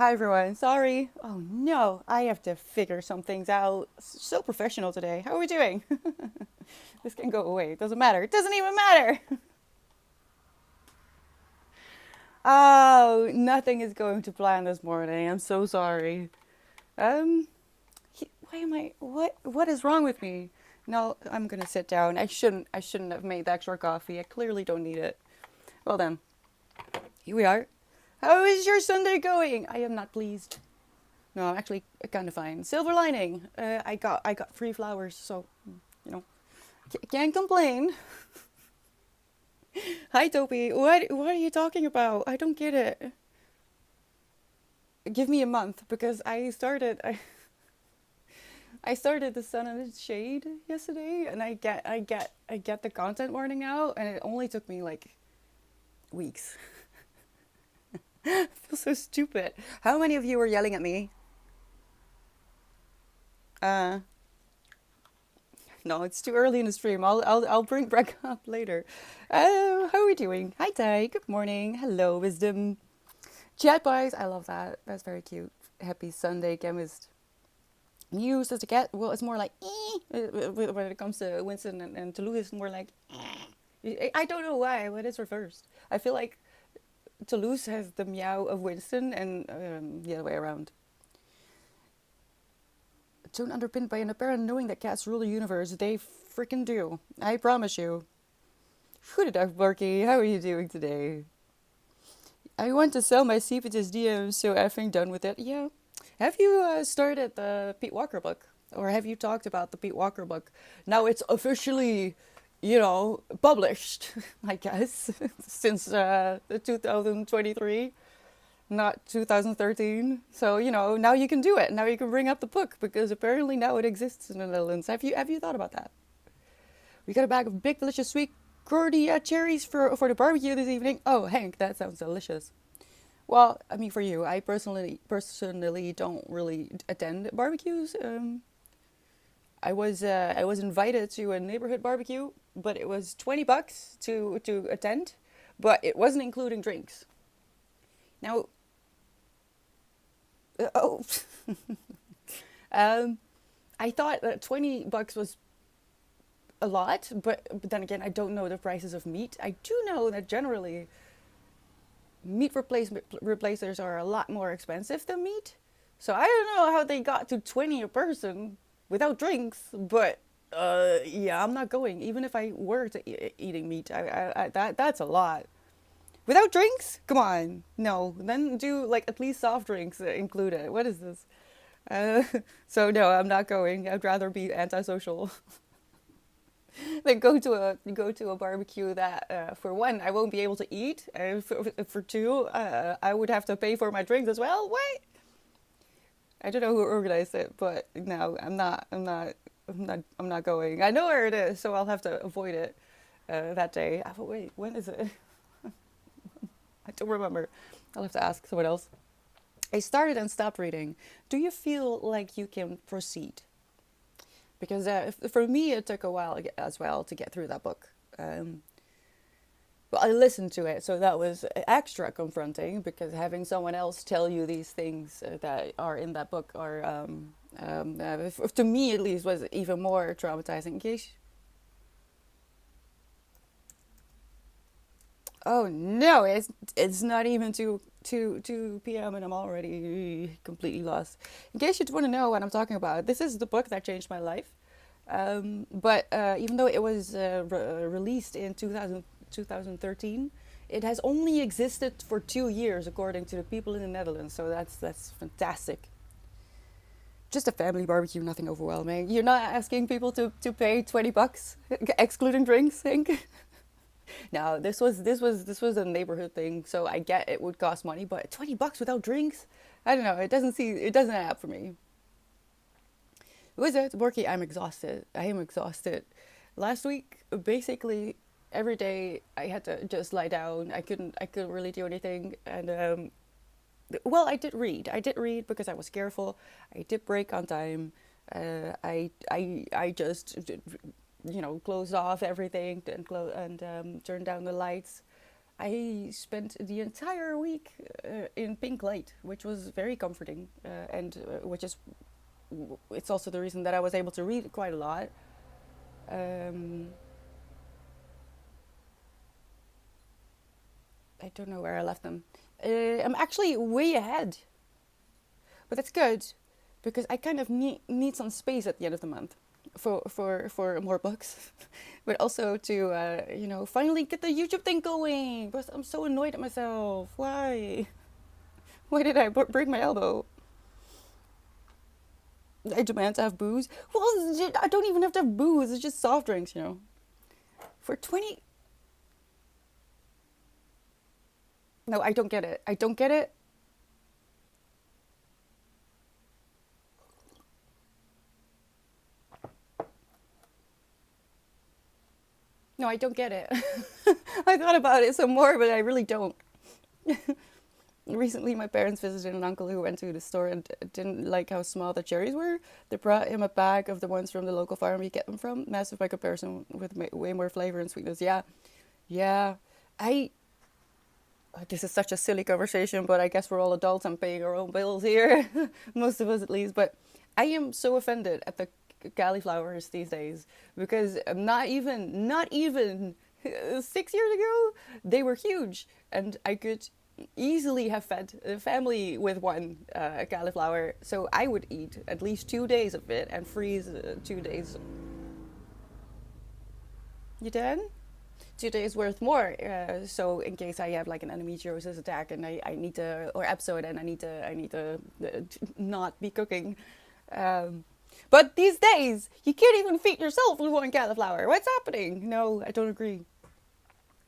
Hi everyone, sorry. Oh no, I have to figure some things out. So professional today. How are we doing? This can go away. It doesn't matter. It doesn't even matter. Oh, nothing is going to plan this morning. I'm so sorry. Um, why am I? What is wrong with me? No, I'm gonna sit down. I shouldn't have made the extra coffee. I clearly don't need it. Well then, here we are. How is your Sunday going? I am not pleased. No, I'm actually kind of fine. Silver lining. I got free flowers, so you know can't complain. Hi, Toby. What are you talking about? I don't get it. Give me a month because I started the Sun and the Shade yesterday, and I get the content warning now, and it only took me like weeks. I feel so stupid. How many of you were yelling at me? Uh, No, it's too early in the stream. I'll bring back up later. How are we doing? Hi Ty. Good morning. Hello, Wisdom. Chat boys. I love that. That's very cute. Happy Sunday, chemist. Muse as a cat. Well, it's more like when it comes to Winston and Toulouse. It's more like I don't know why, but it's reversed. I feel like Toulouse has the meow of Winston and the other way around. Tone underpinned by an apparent knowing that cats rule the universe. They freaking do. I promise you. Good enough, Barky. How are you doing today? I want to sell my CPTS DM, so effing done with it. Yeah. Have you started the Pete Walker book? Or have you talked about the Pete Walker book? Now it's officially, published, I guess, since 2023. Not 2013. So, now you can do it. Now you can bring up the book because apparently now it exists in the Netherlands. Have you thought about that? We got a bag of big delicious sweet Cordia cherries for the barbecue this evening. Oh, Hank, that sounds delicious. Well, I mean for you, I personally don't really attend barbecues. I was invited to a neighborhood barbecue, but it was $20 to attend, but it wasn't including drinks. Now, oh, um, I thought that $20 was a lot, but then again, I don't know the prices of meat. I do know that generally meat replacers are a lot more expensive than meat. So I don't know how they got to 20 a person without drinks, but yeah, I'm not going. Even if I were to eating meat, that's a lot. Without drinks? Come on. No. Then do like at least soft drinks included. What is this? Uh, so no, I'm not going. I'd rather be antisocial than go to a barbecue that for one I won't be able to eat, and for two I would have to pay for my drinks as well. What? I don't know who organized it, but no, I'm not going. I know where it is, so I'll have to avoid it that day. But wait, when is it? I don't remember. I'll have to ask someone else. I started and stopped reading. Do you feel like you can proceed? Because for me, it took a while as well to get through that book. Well, I listened to it, so that was extra confronting because having someone else tell you these things that are in that book are, to me at least, was even more traumatizing. In case, oh no, it's not even 2 p.m. and I'm already completely lost. In case you want to know what I'm talking about, this is the book that changed my life. But even though it was released in 2013, it has only existed for 2 years, according to the people in the Netherlands. So that's fantastic. Just a family barbecue, nothing overwhelming. You're not asking people to pay $20, excluding drinks, Hank. No, this was a neighborhood thing, so I get it would cost money, but $20 without drinks? I don't know. It doesn't add up for me. Was it working? I'm exhausted. I am exhausted. Last week, basically every day I had to just lie down. I couldn't really do anything, and well, I did read. I did read because I was careful. I did break on time. I just closed off everything and turned down the lights. I spent the entire week in pink light, which was very comforting, and which is it's also the reason that I was able to read quite a lot. Um, I don't know where I left them. I'm actually way ahead, but that's good because I kind of need some space at the end of the month for more books, but also to finally get the YouTube thing going. But I'm so annoyed at myself. Why did I break my elbow? I demand to have booze. Well, I don't even have to have booze. It's just soft drinks, For 20. No, I don't get it. I don't get it. No, I don't get it. I thought about it some more, but I really don't. Recently, my parents visited an uncle who went to the store and didn't like how small the cherries were. They brought him a bag of the ones from the local farm we get them from. Massive by comparison, with way more flavor and sweetness. Yeah, yeah. I. This is such a silly conversation, but I guess we're all adults and paying our own bills here. Most of us, at least. But I am so offended at the cauliflowers these days because not even 6 years ago they were huge, and I could easily have fed a family with one cauliflower. So I would eat at least 2 days of it and freeze 2 days. You done? 2 days worth more. So in case I have like an endometriosis attack and I need to, or episode, and I need to not be cooking. Um, but these days you can't even feed yourself with one cauliflower. What's happening? No, I don't agree.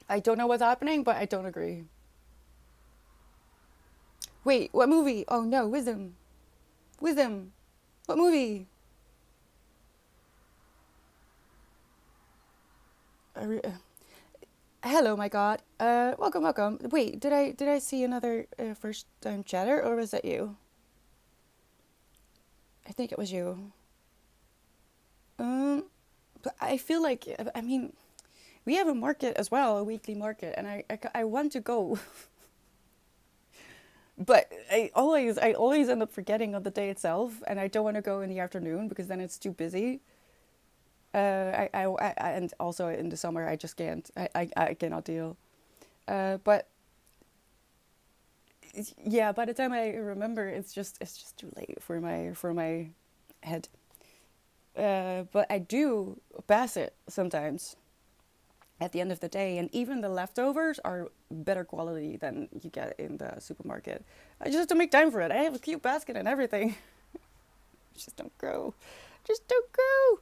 I don't know what's happening, but I don't agree. Wait, what movie? Oh no, Wisdom. Wisdom. What movie? Hello, my God. Welcome, welcome. Wait, did I see another first time chatter, or was that you? I think it was you. Um, but I feel like I mean we have a market as well, a weekly market, and I want to go, but I always end up forgetting on the day itself, and I don't want to go in the afternoon because then it's too busy. And also in the summer I just can't. I cannot deal. But yeah, by the time I remember, it's just too late for my head. But I do pass it sometimes at the end of the day, and even the leftovers are better quality than you get in the supermarket. I just have to make time for it. I have a cute basket and everything. Just don't go. Just don't go.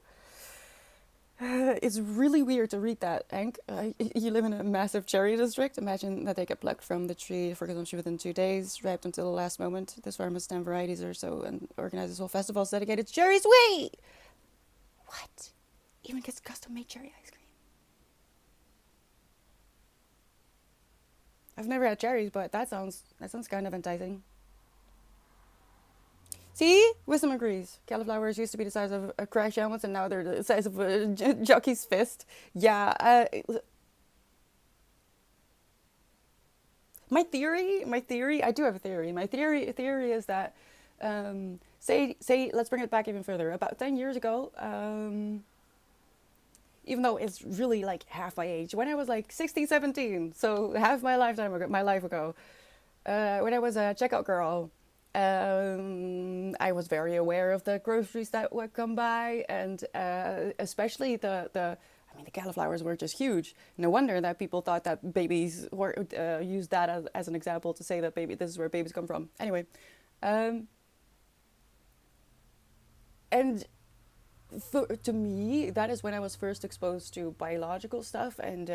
It's really weird to read that, Hank. You live in a massive cherry district. Imagine that they get plucked from the tree for consumption within 2 days, ripe until the last moment. This farm has 10 varieties or so and organizes whole festivals dedicated to cherries. Wait! What? Even gets custom made cherry ice cream. I've never had cherries, but that sounds kind of enticing. See? Wisdom agrees. Cauliflowers used to be the size of a crash helmet, and now they're the size of a jockey's fist. Yeah. My theory. I do have a theory. My theory is that, say, let's bring it back even further. About 10 years ago, even though it's really like half my age, when I was like 16, 17, so half my life ago, when I was a checkout girl, I was very aware of the groceries that would come by, and especially I mean, the cauliflowers were just huge. No wonder that people thought that babies were used that as an example to say that this is where babies come from. Anyway, um, and to me, that is when I was first exposed to biological stuff and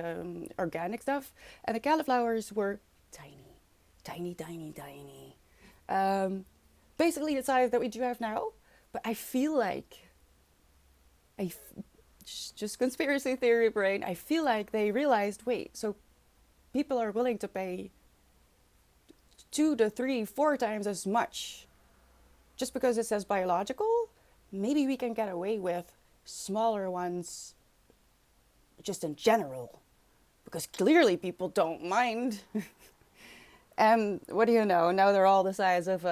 organic stuff, and the cauliflowers were tiny, tiny, tiny, tiny. Um, Basically the size that we do have now. But I feel like I just conspiracy theory brain. I feel like they realized, wait, so people are willing to pay 2 to 3, 4 times as much just because it says biological. Maybe we can get away with smaller ones just in general. because clearly people don't mind. And what do you know? Now they're all the size of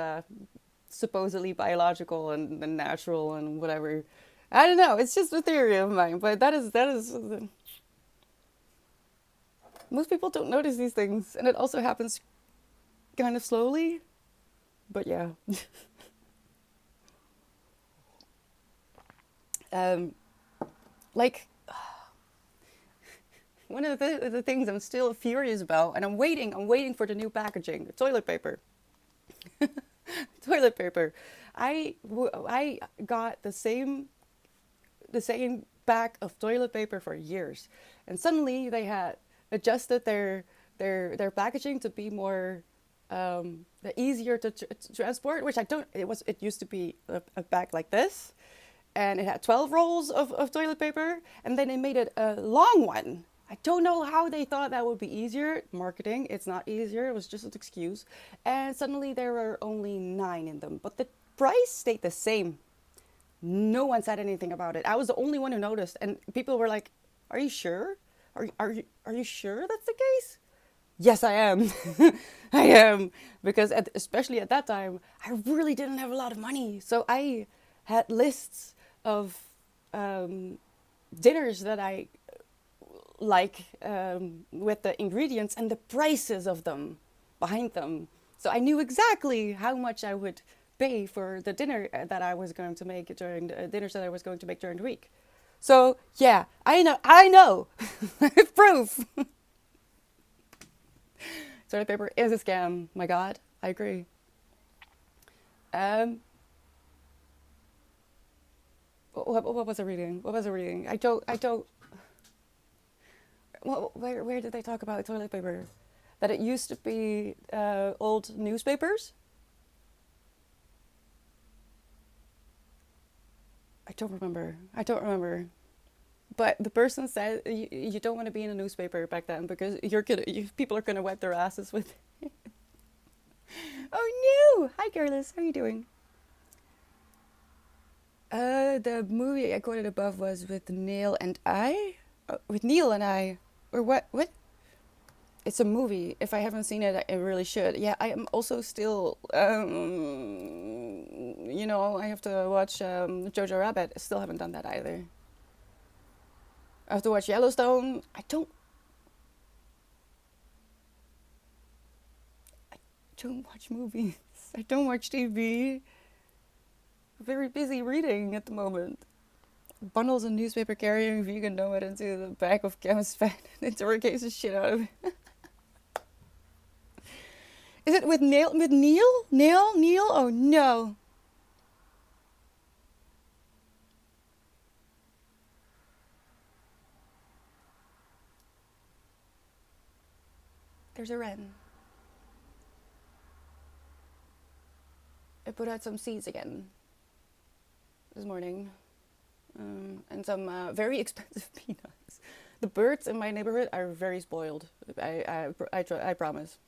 supposedly biological and natural and whatever. I don't know. It's just a theory of mine, but that is. Most people don't notice these things, and it also happens kind of slowly. But yeah, um, like one of the things I'm still furious about, and I'm waiting for the new packaging, toilet paper. Toilet paper. I got the same pack of toilet paper for years, and suddenly they had adjusted their packaging to be more easier to transport. Which I don't. It used to be a bag like this, and it had 12 rolls of toilet paper, and then they made it a long one. I don't know how they thought that would be easier. Marketing, it's not easier, it was just an excuse. And suddenly there were only 9 in them, but the price stayed the same. No one said anything about it. I was the only one who noticed, and people were like, "Are you sure? Are you sure that's the case?" Yes, I am. I am, because especially at that time, I really didn't have a lot of money, so I had lists of um, dinners that I like, with the ingredients and the prices of them behind them. So I knew exactly how much I would pay for the dinner that I was going to make during the dinners that I was going to make during the week. So yeah, I know, I have proof. Toilet paper is a scam. My God, I agree. Um, what was I reading? What was I reading? I don't. Where did they talk about toilet paper? That it used to be old newspapers. I don't remember. I don't remember. But the person said you don't want to be in a newspaper back then because people are gonna wet their asses with. Oh no! Hi, Careless. How are you doing? The movie I quoted above was with Neil and I. With Neil and I, or what? What? It's a movie. If I haven't seen it, I really should. Yeah, I am also still. I have to watch Jojo Rabbit. I still haven't done that either. I have to watch Yellowstone. I don't watch movies. I don't watch TV. I'm very busy reading at the moment. Bundles of newspaper carrying vegan nomad into the back of chemist fan and interrogates the shit out of it. Is it with Neil? With Neil? Neil? Neil? Oh no. There's a wren. I put out some seeds again this morning. And some very expensive peanuts. The birds in my neighborhood are very spoiled. I promise.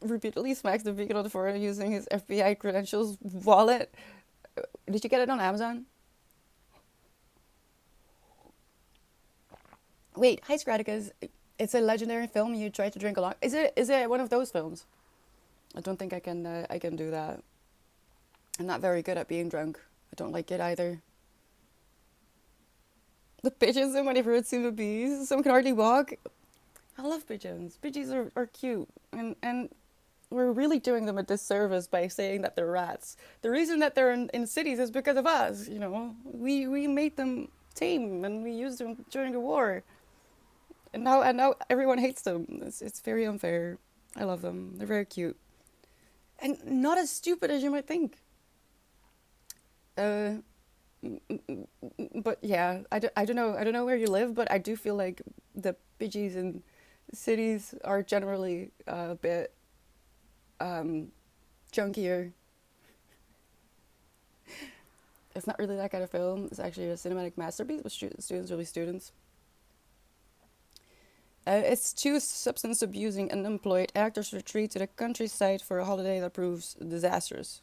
Repeatedly smacks the vegan on the forehead using his FBI credentials wallet. Did you get it on Amazon? Wait, hi Scraticus. It's a legendary film. You try to drink along. Is it one of those films? I don't think I can do that. I'm not very good at being drunk. I don't like it either. The pigeons in my neighborhood seem to be. Some can hardly walk. I love pigeons. Pigeons are cute, and we're really doing them a disservice by saying that they're rats. The reason that they're in cities is because of us. We made them tame and we used them during the war, and now everyone hates them. It's very unfair. I love them. They're very cute and not as stupid as you might think. Uh, but yeah, I don't know where you live, but I do feel like the Pidgeys in cities are generally a bit um, junkier. It's not really that kind of film. It's actually a cinematic masterpiece, but students will be students. It's two substance abusing unemployed actors retreat to the countryside for a holiday that proves disastrous.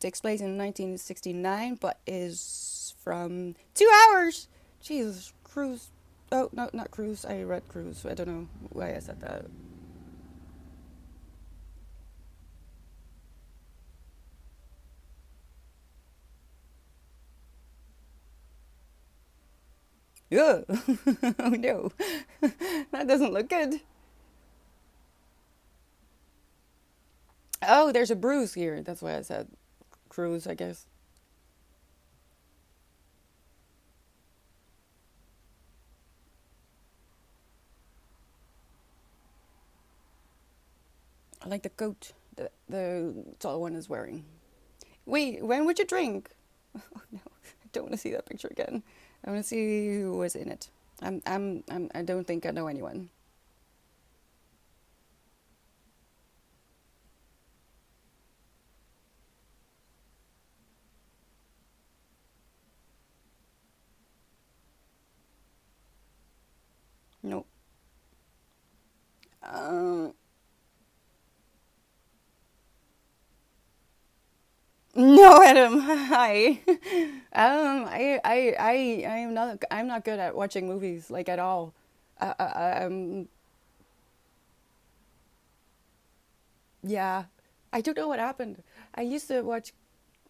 Takes place in 1969, but is from 2 hours. Jesus, Cruise. Oh, no, not Cruise. I read Cruise. I don't know why I said that. Yeah. Oh no. That doesn't look good. Oh, there's a bruise here. That's why I said Cruise, I guess. I like the coat the tall one is wearing. Wait, when would you drink? Oh no, I don't want to see that picture again. I want to see who was in it. I don't think I know anyone. No. Um, no, Adam. Hi. I'm not good at watching movies like at all. Um, yeah. I don't know what happened. I used to watch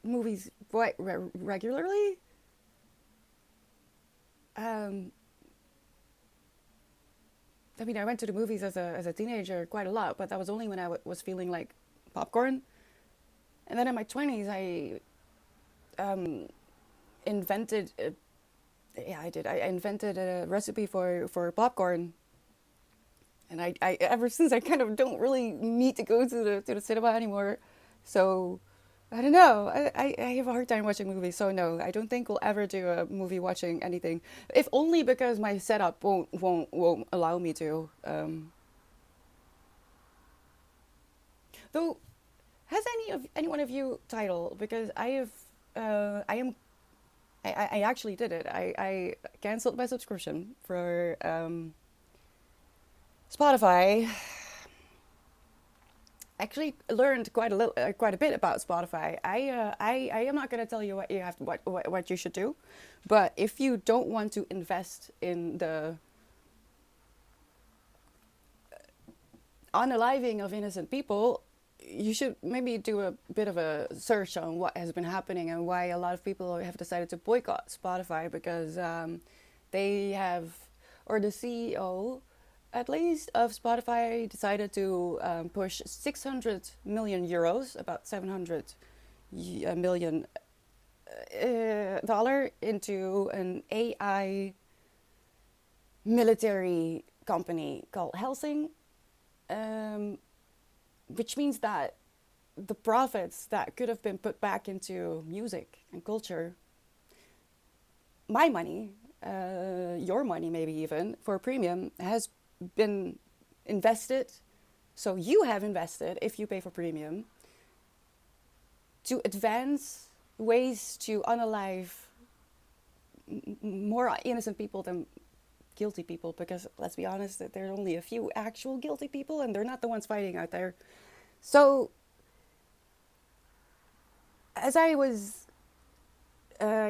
movies quite regularly. Um, I mean, I went to the movies as a teenager quite a lot, but that was only when I was feeling like popcorn. And then in my 20s, I um, invented. Yeah, I did. I invented a recipe for popcorn, and I ever since I kind of don't really need to go to the cinema anymore. So I don't know. I have a hard time watching movies, so no, I don't think we'll ever do a movie watching anything. If only because my setup won't allow me to. Though, has any one of you title? Because I am I actually did it. I canceled my subscription for Spotify. Actually learned quite a bit about Spotify. I am not going to tell you what you have to, what you should do, but if you don't want to invest in the unaliving of innocent people, you should maybe do a bit of a search on what has been happening and why a lot of people have decided to boycott Spotify because they have, or the CEO at least of Spotify decided to push 600 million euros, about 700 million dollar into an AI military company called Helsing, um, which means that the profits that could have been put back into music and culture, my money, your money, maybe even for premium, has been invested. So you have invested, if you pay for premium, to advance ways to unalive more innocent people than guilty people. Because let's be honest, that there are only a few actual guilty people, and they're not the ones fighting out there. So as I was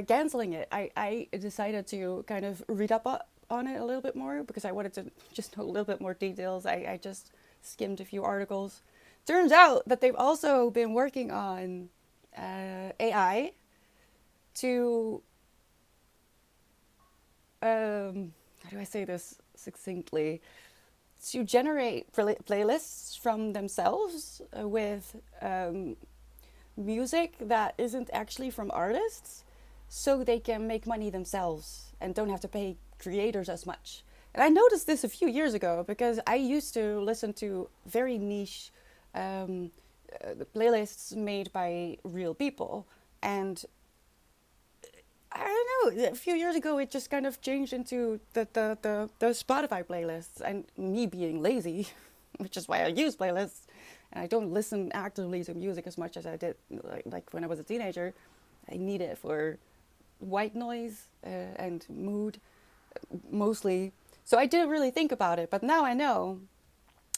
canceling it, I decided to kind of read up on it a little bit more because I wanted to just know a little bit more details. I just skimmed a few articles. Turns out that they've also been working on AI to, how do I say this succinctly? To generate playlists from themselves with music that isn't actually from artists so they can make money themselves and don't have to pay creators as much. And I noticed this a few years ago because I used to listen to very niche um, playlists made by real people. And I don't know, a few years ago it just kind of changed into the Spotify playlists and me being lazy, which is why I use playlists. And I don't listen actively to music as much as I did like when I was a teenager. I need it for white noise and mood mostly. So I didn't really think about it, but now I know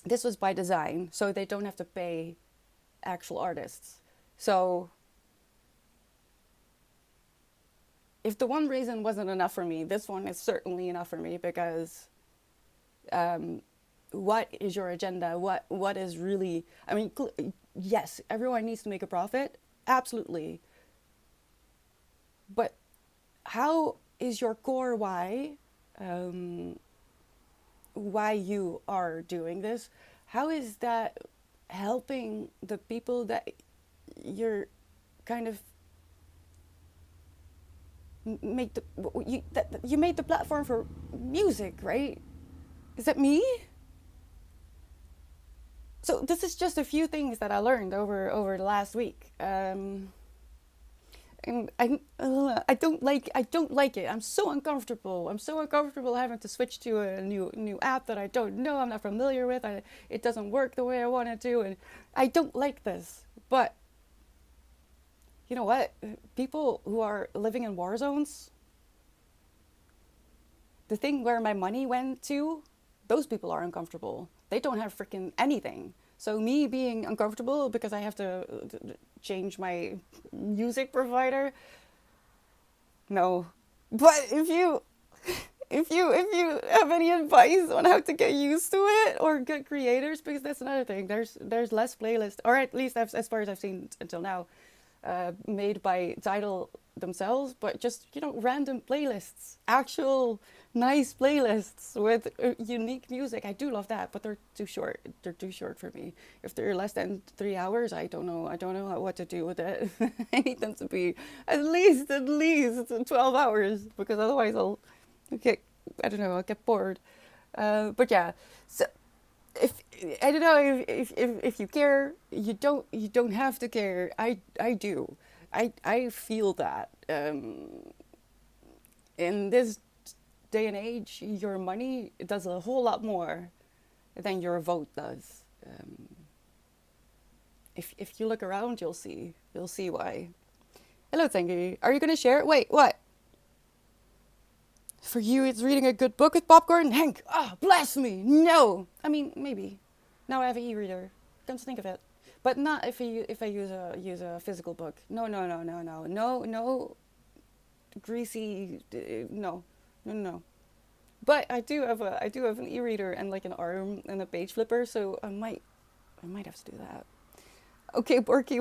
this was by design, so they don't have to pay actual artists. So if the one reason wasn't enough for me, this one is certainly enough for me because um, what is your agenda? What is really? I mean, yes, everyone needs to make a profit, absolutely. But how is your core um, why you are doing this? How is that helping the people that you're kind of make the you made the platform for music, right? Is that me? So this is just a few things that I learned over the last week. And I don't like it. I'm so uncomfortable. I'm so uncomfortable having to switch to a new app that I don't know. I'm not familiar with. It doesn't work the way I want it to, and I don't like this. But you know what? People who are living in war zones, the thing where my money went to, those people are uncomfortable. They don't have freaking anything. So me being uncomfortable because I have to change my music provider, no. But if you have any advice on how to get used to it or get creators, because that's another thing. There's less playlists, or at least as far as I've seen until now, made by Tidal themselves, but just random playlists, actual nice playlists with unique music. I do love that, but they're too short. They're too short for me. If they're less than 3 hours, I don't know. I don't know what to do with it. I need them to be at least 12 hours, because otherwise I'll get I don't know. I'll get bored. But yeah, so if I don't know if you care, you don't have to care. I do. I feel that in this day and age, your money does a whole lot more than your vote does. If you look around, you'll see why. Hello, Tengi. Are you gonna share? Wait, what? For you, it's reading a good book with popcorn? Hank, bless me. No. I mean, maybe. Now I have an e-reader. Come to think of it. But not if I use a physical book. No, no, no, no, no. No, no greasy no. No, no, no. But I do have an e-reader and like an arm and a page flipper, so I might have to do that. Okay, Borky,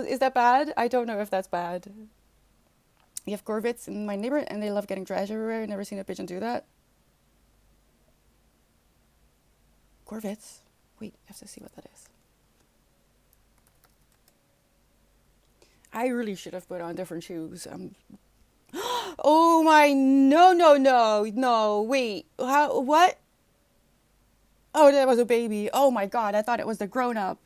is that bad? I don't know if that's bad. You have corvids in my neighborhood and they love getting trash everywhere. Never seen a pigeon do that. Corvids? Wait, I have to see what that is. I really should have put on different shoes. Oh my, no, no, no, no, wait. How, what? Oh, that was a baby. Oh my God, I thought it was the grown up.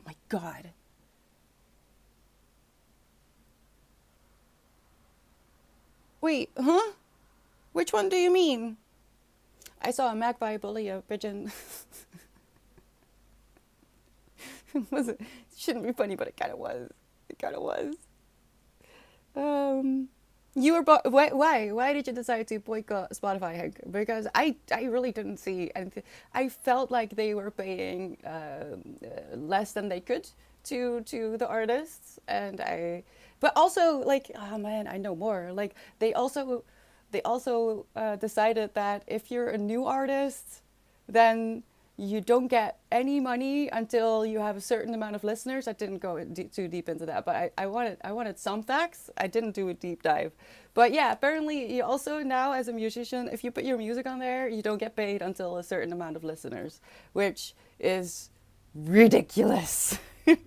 My God. Wait, huh? Which one do you mean? I saw a magpie bully a pigeon. It shouldn't be funny, but it kind of was. It kind of was. Um, you were why did you decide to boycott Spotify, Hank? Because I really didn't see anything. I felt like they were paying less than they could to the artists, but also like, oh man, I know more. Like they also decided that if you're a new artist, then you don't get any money until you have a certain amount of listeners. I didn't go too deep into that, but I wanted some facts. I didn't do a deep dive. But yeah, apparently you also now as a musician, if you put your music on there, you don't get paid until a certain amount of listeners, which is ridiculous. At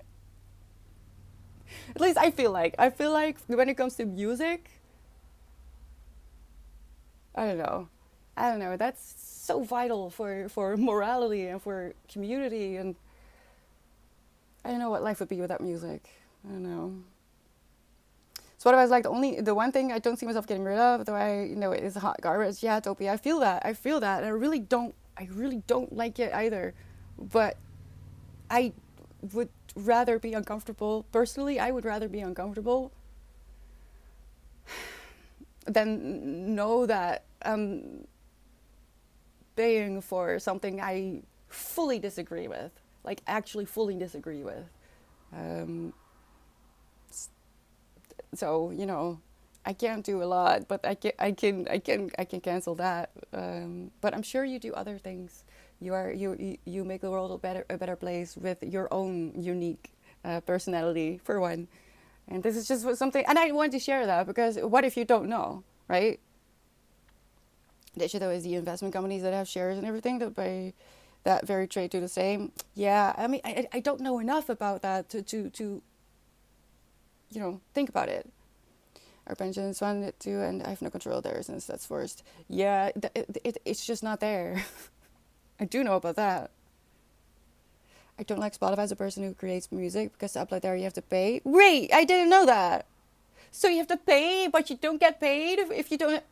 least I feel like when it comes to music, I don't know. I don't know. That's so vital for morality and for community. And I don't know what life would be without music. I don't know. So what I was like the one thing I don't see myself getting rid of, though it is hot garbage. Yeah, Topia. I feel that. I feel that. And I really don't like it either. But I would rather be uncomfortable. Personally, I would rather be uncomfortable than know that paying for something I fully disagree with, like actually fully disagree with. Um, So I can't do a lot, but I can cancel that. But I'm sure you do other things. You make the world a better place with your own unique personality for one. And this is just something, and I want to share that because what if you don't know, right? The issue though is the investment companies that have shares and everything that by that very trade do the same. Yeah, I mean, I don't know enough about that to think about it. Our pensions fund it too, and I have no control there since that's forced. Yeah, it's just not there. I do know about that. I don't like Spotify as a person who creates music because to upload there you have to pay. Wait, I didn't know that. So you have to pay, but you don't get paid if you don't.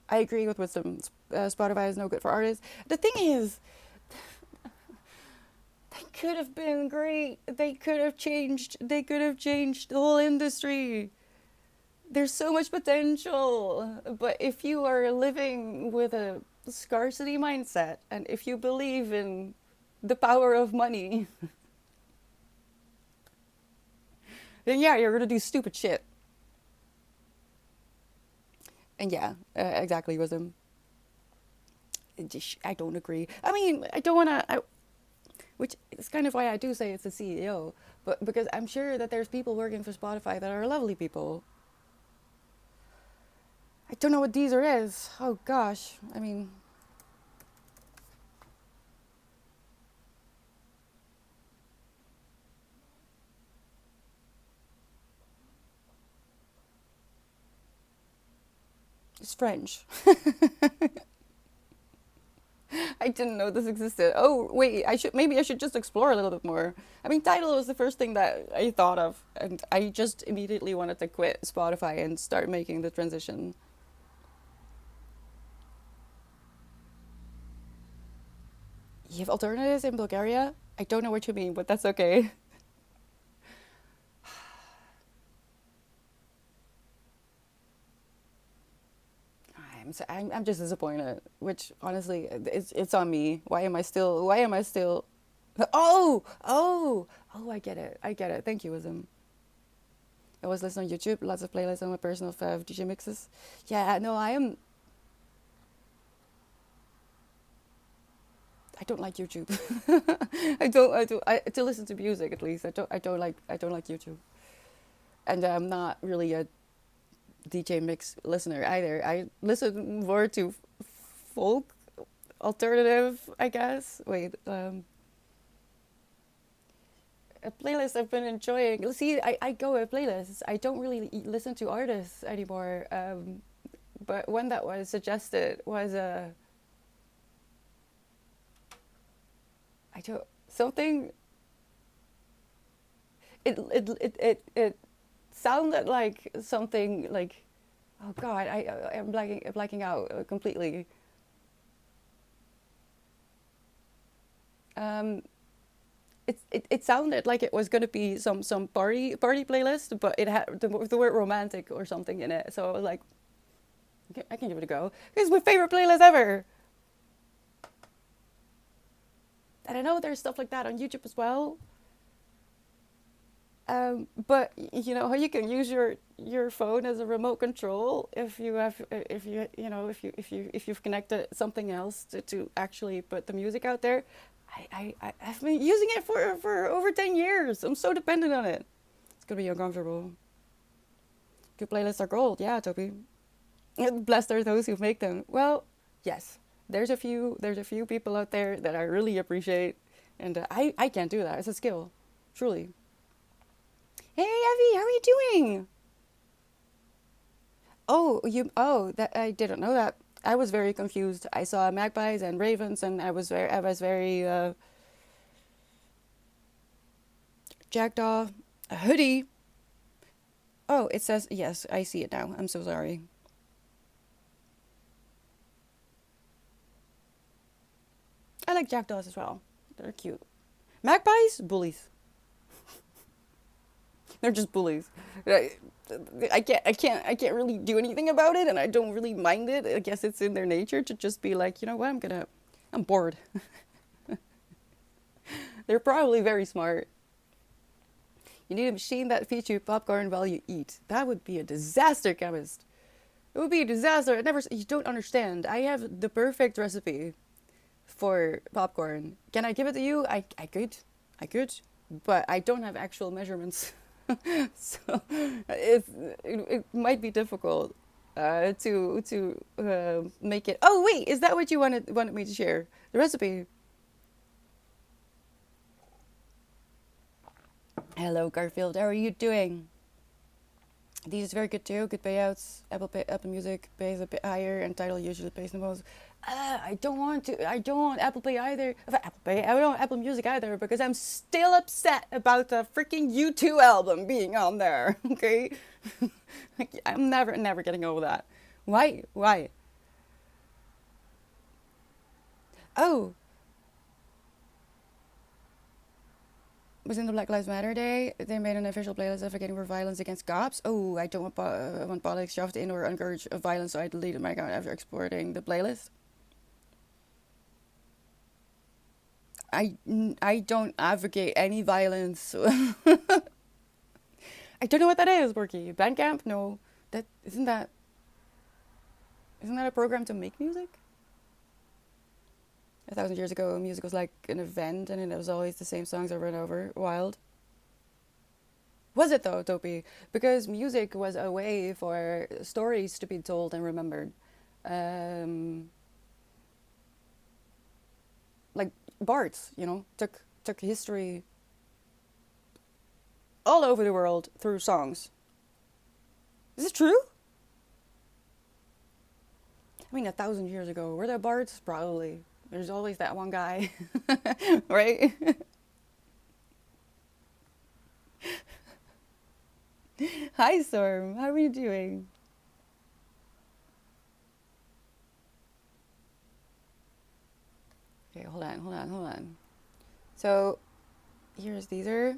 I agree with wisdom. Spotify is no good for artists. The thing is, they could have been great. They could have changed. They could have changed the whole industry. There's so much potential. But if you are living with a scarcity mindset, and if you believe in the power of money, then yeah, you're gonna do stupid shit. And yeah, exactly, wisdom. I don't agree. I mean, I don't want to. Which is kind of why I do say it's a CEO, but because I'm sure that there's people working for Spotify that are lovely people. I don't know what Deezer is. Oh gosh, I mean, it's French. I didn't know this existed. Oh wait, maybe I should just explore a little bit more. I mean, Tidal was the first thing that I thought of, and I just immediately wanted to quit Spotify and start making the transition. You have alternatives in Bulgaria? I don't know what you mean, but that's okay. I'm just disappointed. Which honestly, it's on me. Why am I still? Why am I still? Oh! I get it. I get it. Thank you, Wisdom. I was listening on YouTube. Lots of playlists on my personal fav DJ mixes. Yeah, no, I am. I don't like YouTube. I don't. I do. To listen to music at least. I don't like YouTube. And I'm not really a DJ mix listener either. I listen more to folk, alternative, I guess. Wait, a playlist I've been enjoying. See, I go with playlists. I don't really listen to artists anymore. But one that was suggested was I don't something. It sounded like something like, oh God, I'm blacking out completely. Um, it sounded like it was gonna be some party playlist, but it had the word romantic or something in it. So I was like, okay, I can give it a go. It's my favorite playlist ever. And I know there's stuff like that on YouTube as well. But you know how you can use your phone as a remote control if you have if you've connected something else to actually put the music out there. I've been using it for over 10 years. I'm so dependent on it. It's gonna be uncomfortable. Good playlists are gold, yeah, Toby. Blessed are those who make them. Well, yes, there's a few people out there that I really appreciate, and I can't do that. It's a skill, truly. Hey Evie, how are you doing? Oh, that I didn't know that. I was very confused. I saw magpies and ravens, and I was very jackdaw. A hoodie. Oh, it says yes. I see it now. I'm so sorry. I like jackdaws as well. They're cute. Magpies, bullies. They're just bullies. I, I can't really do anything about it, and I don't really mind it. I guess it's in their nature to just be like, you know what, I'm bored. They're probably very smart. You need a machine that feeds you popcorn while you eat. That would be a disaster, chemist. It would be a disaster. You don't understand. I have the perfect recipe for popcorn. Can I give it to you? I could, but I don't have actual measurements. So it might be difficult to make it. Oh wait, is that what you wanted me to share? The recipe. Hello, Garfield. How are you doing? These is very good too. Good payouts. Apple Music pays a bit higher, and Tidal usually pays the most. I don't want to. I don't want Apple Pay either. Apple Pay. I don't want Apple Music either because I'm still upset about the freaking U2 album being on there. Okay, I'm never getting over that. Why? Why? Oh, was in the Black Lives Matter Day. They made an official playlist advocating for violence against cops. Oh, I don't want politics shoved in or encourage violence, so I deleted my account after exporting the playlist. I, I don't advocate any violence. I don't know what that is, Borky. Bandcamp? No. That isn't that a program to make music? 1,000 years ago, music was like an event, and it was always the same songs over and over. Wild. Was it though, Topi? Because music was a way for stories to be told and remembered. Um, like bards, took history all over the world through songs. Is it true? I mean, 1,000 years ago, were there bards? Probably. There's always that one guy, right? Hi, Storm. How are you doing? Okay, hold on. So, here's Deezer.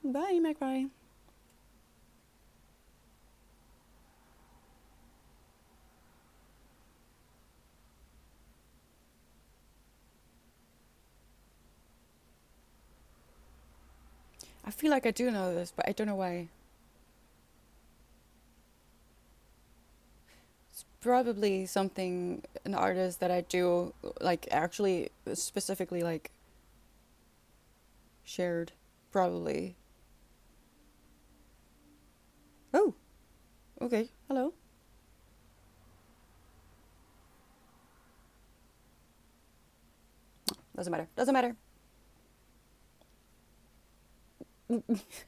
Bye, Magpie. I feel like I do know this, but I don't know why. It's probably an artist that I do, like, actually, specifically, like, shared. Probably. Oh, okay. Hello. Doesn't matter. Doesn't matter.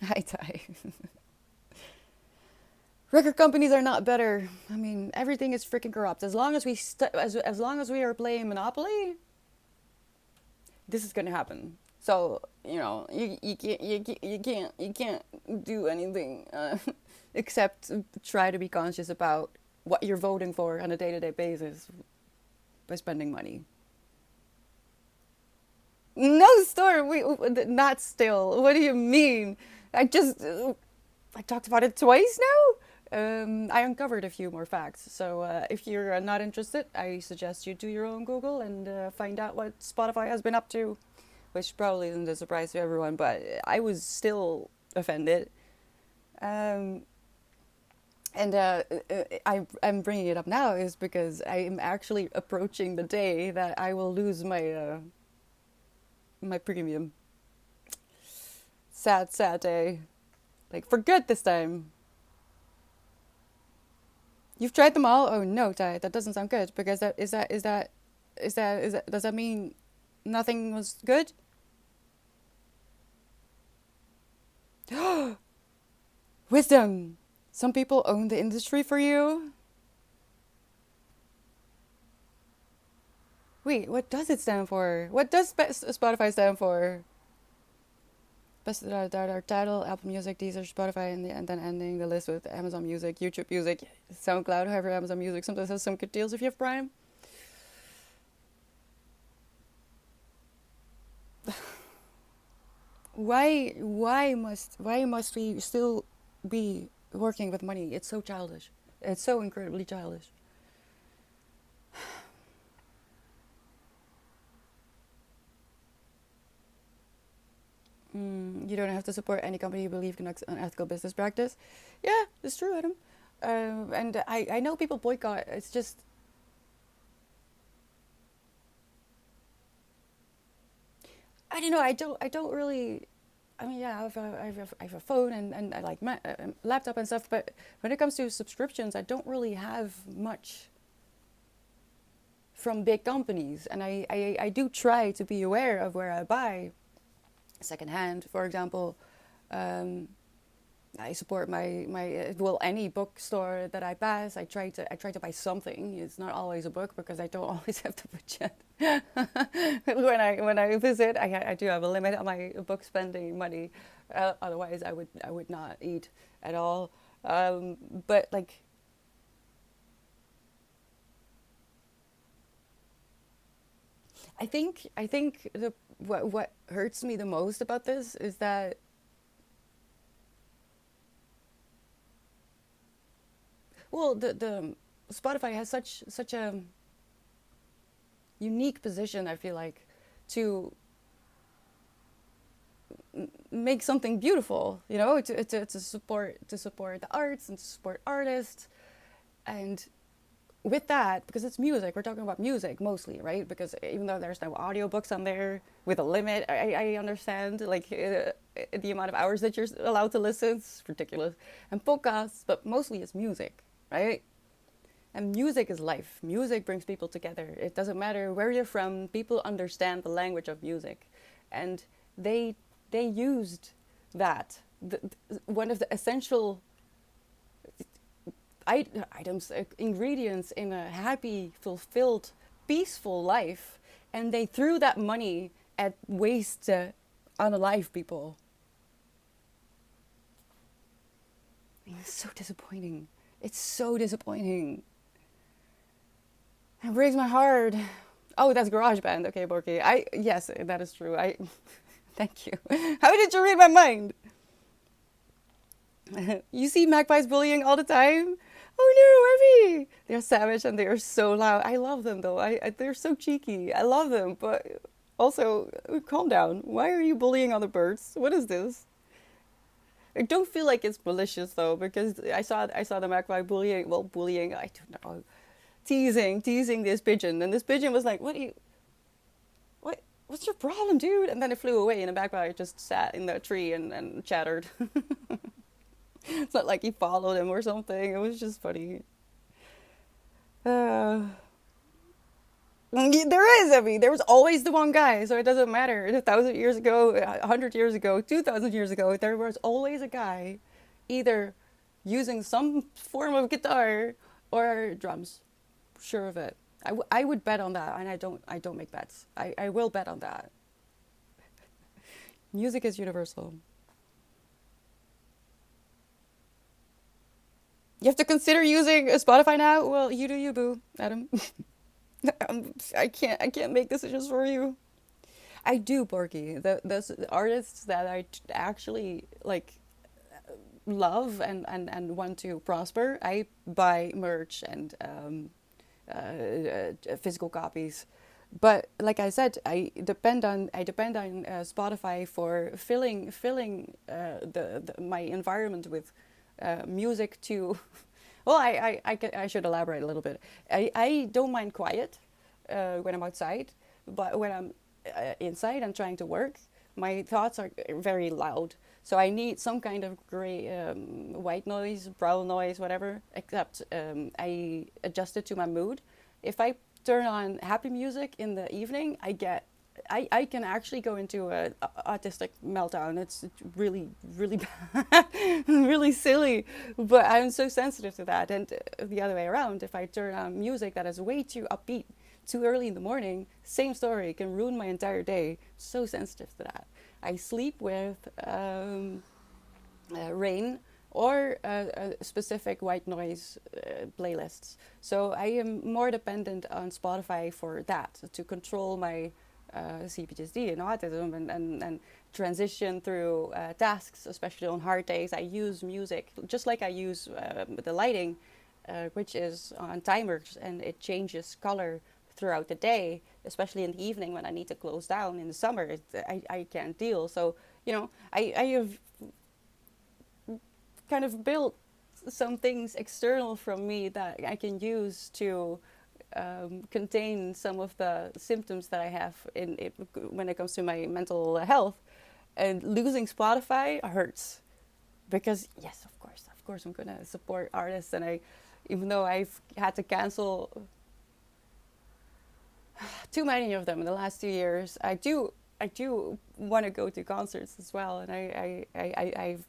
Hi, Ty. Record companies are not better. I mean, everything is freaking corrupt. As long as as long as we are playing Monopoly, this is gonna happen. So you can't do anything except try to be conscious about what you're voting for on a day-to-day basis by spending money. No, store. Not still. What do you mean? I talked about it twice now. I uncovered a few more facts. So if you're not interested, I suggest you do your own Google and find out what Spotify has been up to, which probably isn't a surprise to everyone, but I was still offended. Um, I'm bringing it up now is because I am actually approaching the day that I will lose my premium. Sad, sad day. Like for good this time. You've tried them all? Oh no, Ty, that doesn't sound good because does that mean nothing was good? Wisdom. Some people own the industry for you. Wait, what does it stand for? What does Spotify stand for? Best title, Apple Music, Deezer, Spotify, and then ending the list with Amazon Music, YouTube Music, SoundCloud, however Amazon Music sometimes has some good deals if you have Prime. Why must we still be working with money? It's so childish. It's so incredibly childish. You don't have to support any company you believe conducts unethical business practice. Yeah, it's true, Adam. And I know people boycott. It's just I don't know. I don't really. I mean, yeah, I have a phone and I like my laptop and stuff. But when it comes to subscriptions, I don't really have much from big companies, and I do try to be aware of where I buy secondhand, for example. Um, I support my well, any bookstore that I pass. I try to buy something. It's not always a book because I don't always have the budget. When I visit, I do have a limit on my book spending money. Otherwise, I would not eat at all. But like I think the what hurts me the most about this is that, well, the Spotify has such a unique position. I feel like to make something beautiful, to support the arts and to support artists, and with that, because it's music, we're talking about music mostly, right? Because even though there's no audiobooks on there with a limit, I understand like the amount of hours that you're allowed to listen. It's ridiculous. And podcasts, but mostly it's music, right? And music is life. Music brings people together. It doesn't matter where you're from. People understand the language of music, and they they used that. One of the essential items, ingredients in a happy, fulfilled, peaceful life, and they threw that money at waste to unalive people. It's so disappointing. It's so disappointing. It breaks my heart. Oh, that's GarageBand. Okay, Borky. Yes, that is true. Thank you. How did you read my mind? You see magpies bullying all the time? Oh no, Evie! They're savage and they are so loud. I love them though. They're so cheeky. I love them, but also calm down. Why are you bullying other birds? What is this? I don't feel like it's malicious though, because I saw the magpie bullying. Well, bullying. I don't know, teasing this pigeon, and this pigeon was like, "What do you? What? What's your problem, dude?" And then it flew away, and the magpie just sat in the tree and chattered. It's not like he followed him or something. It was just funny. Uh, there is, I mean, there was always the one guy, so it doesn't matter. 1,000 years ago, 100 years ago, 2,000 years ago, there was always a guy either using some form of guitar or drums. Sure of it. I would bet on that, and I don't make bets. I will bet on that. Music is universal. You have to consider using Spotify now? Well, you do you, boo, Adam. I can't make decisions for you. I do, Porky. The artists that I actually like love and want to prosper, I buy merch and physical copies. But like I said, I depend on Spotify for filling my environment with music to. Well, I should elaborate a little bit. I don't mind quiet when I'm outside, but when I'm inside and trying to work, my thoughts are very loud. So I need some kind of gray, white noise, brown noise, whatever. Except I adjust it to my mood. If I turn on happy music in the evening, I can actually go into a autistic meltdown. It's really, really bad, really silly. But I'm so sensitive to that. And the other way around, if I turn on music that is way too upbeat, too early in the morning, same story, it can ruin my entire day. So sensitive to that. I sleep with rain or specific white noise playlists. So I am more dependent on Spotify for that, to control my CPTSD and autism and transition through tasks, especially on hard days. I use music just like I use the lighting, which is on timers, and it changes color throughout the day, especially in the evening when I need to close down. In the summer, I can't deal. So I have kind of built some things external from me that I can use to contain some of the symptoms that I have in it when it comes to my mental health. And losing Spotify hurts because yes, of course, I'm gonna support artists, and even though I've had to cancel too many of them in the last 2 years, I do want to go to concerts as well, and I've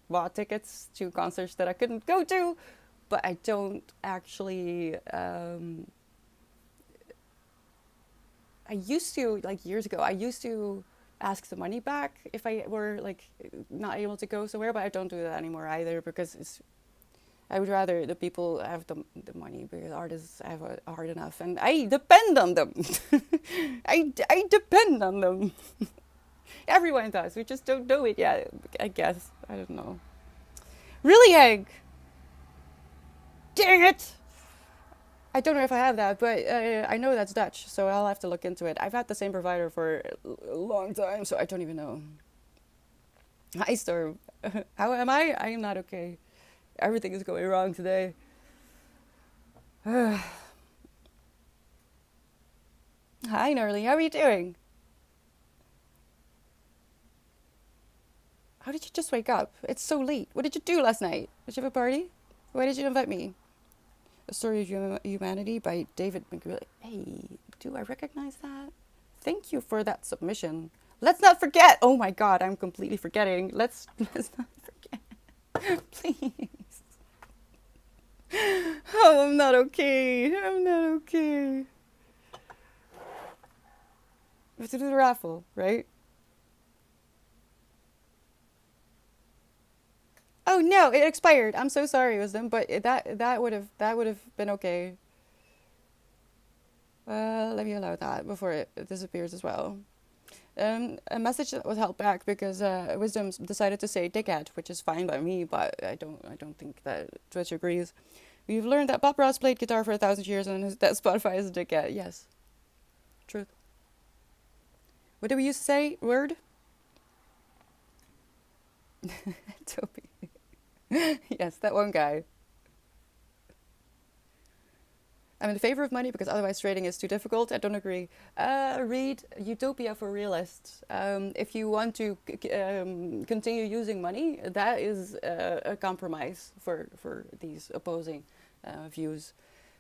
bought tickets to concerts that I couldn't go to, but I don't actually. I used to, like years ago, I used to ask the money back if I were like not able to go somewhere, but I don't do that anymore either because I would rather the people have the money because artists have it hard enough and I depend on them. I depend on them. Everyone does. We just don't know it yet, I guess. I don't know. Really, Egg? Dang it! I don't know if I have that, but I know that's Dutch, so I'll have to look into it. I've had the same provider for a long time, so I don't even know. Hi, Storm. How am I? I am not okay. Everything is going wrong today. Hi, Gnarly. How are you doing? How did you just wake up? It's so late. What did you do last night? Did you have a party? Why did you invite me? A Story of Humanity by David McGrilly. Hey, do I recognize that? Thank you for that submission. Let's not forget. Oh my God, I'm completely forgetting. Let's not forget, please. Oh, I'm not okay. I'm not okay. We have to do the raffle, right? Oh no, it expired. I'm so sorry, Wisdom, but that would have been okay. Let me allow that before it disappears as well. A message that was held back because Wisdom decided to say dickhead, which is fine by me, but I don't think that Twitch agrees. We've learned that Bob Ross played guitar for 1,000 years and that Spotify is a dickhead. Yes, truth. What do we used to say? Word? Toby. Yes, that one guy. I'm in favor of money because otherwise trading is too difficult. I don't agree. Read Utopia for Realists. If you want to continue using money, that is a compromise for these opposing views.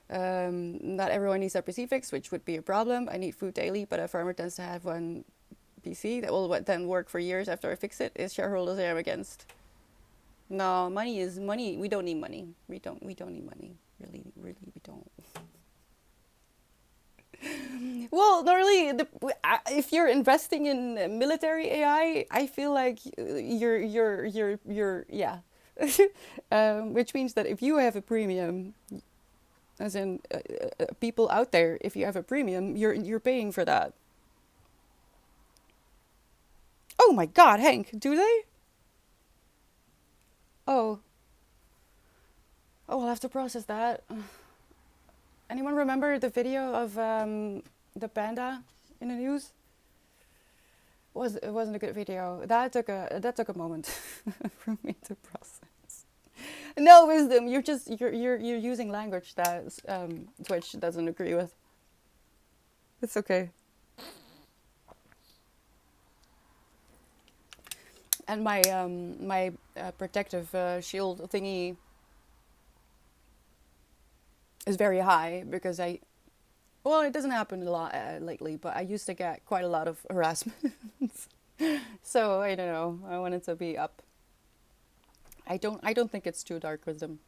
Not everyone needs a PC fix, which would be a problem. I need food daily, but a farmer tends to have one PC that will then work for years after I fix it. Is shareholders I am against. No, money is money. We don't need money. We don't need money. Really, really, we don't. Well, not really. If you're investing in military AI, I feel like you're yeah. Which means that if you have a premium, as in people out there, if you have a premium, you're paying for that. Oh my God, Hank, do they? Oh, oh, I'll have to process that. Anyone remember the video of the panda in the news? It wasn't a good video. That took a moment for me to process. No, Wisdom, you're using language that Twitch doesn't agree with. It's okay. And my protective shield thingy is very high because well, it doesn't happen a lot lately, but I used to get quite a lot of harassment. So I don't know. I want it to be up. I don't think it's too dark, Wisdom.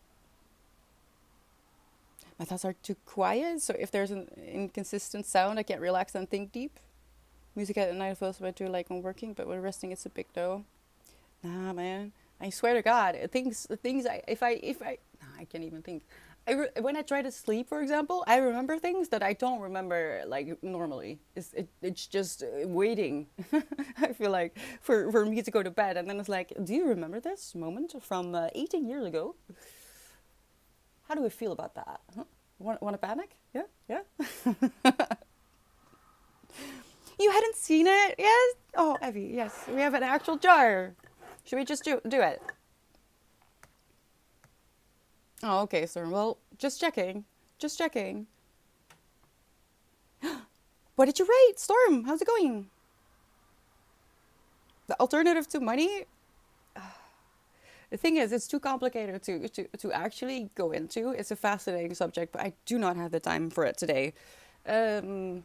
My thoughts are too quiet, so if there's an inconsistent sound, I can't relax and think deep. Music at night feels better like when working, but when resting, it's a big no. Nah, man. I swear to God, things. Nah, I can't even think. When I try to sleep, for example, I remember things that I don't remember like normally. It's just waiting. I feel like for me to go to bed, and then it's like, do you remember this moment from 18 years ago? How do we feel about that? Huh? Want to panic? Yeah, yeah. You hadn't seen it? Yes? Oh, Evie, yes. We have an actual jar. Should we just do it? Oh, okay, sir. Well, just checking. Just checking. What did you rate? Storm, how's it going? The alternative to money? The thing is, it's too complicated to actually go into. It's a fascinating subject, but I do not have the time for it today. Um,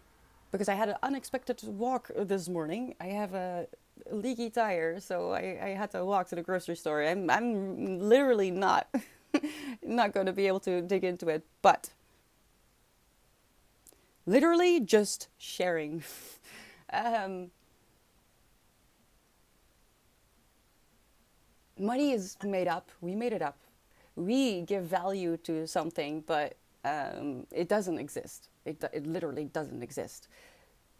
because I had an unexpected walk this morning. I have a leaky tire, so I had to walk to the grocery store. I'm literally not not going to be able to dig into it, but literally just sharing. um, Money is made up. We made it up. We give value to something, but it doesn't exist. It literally doesn't exist.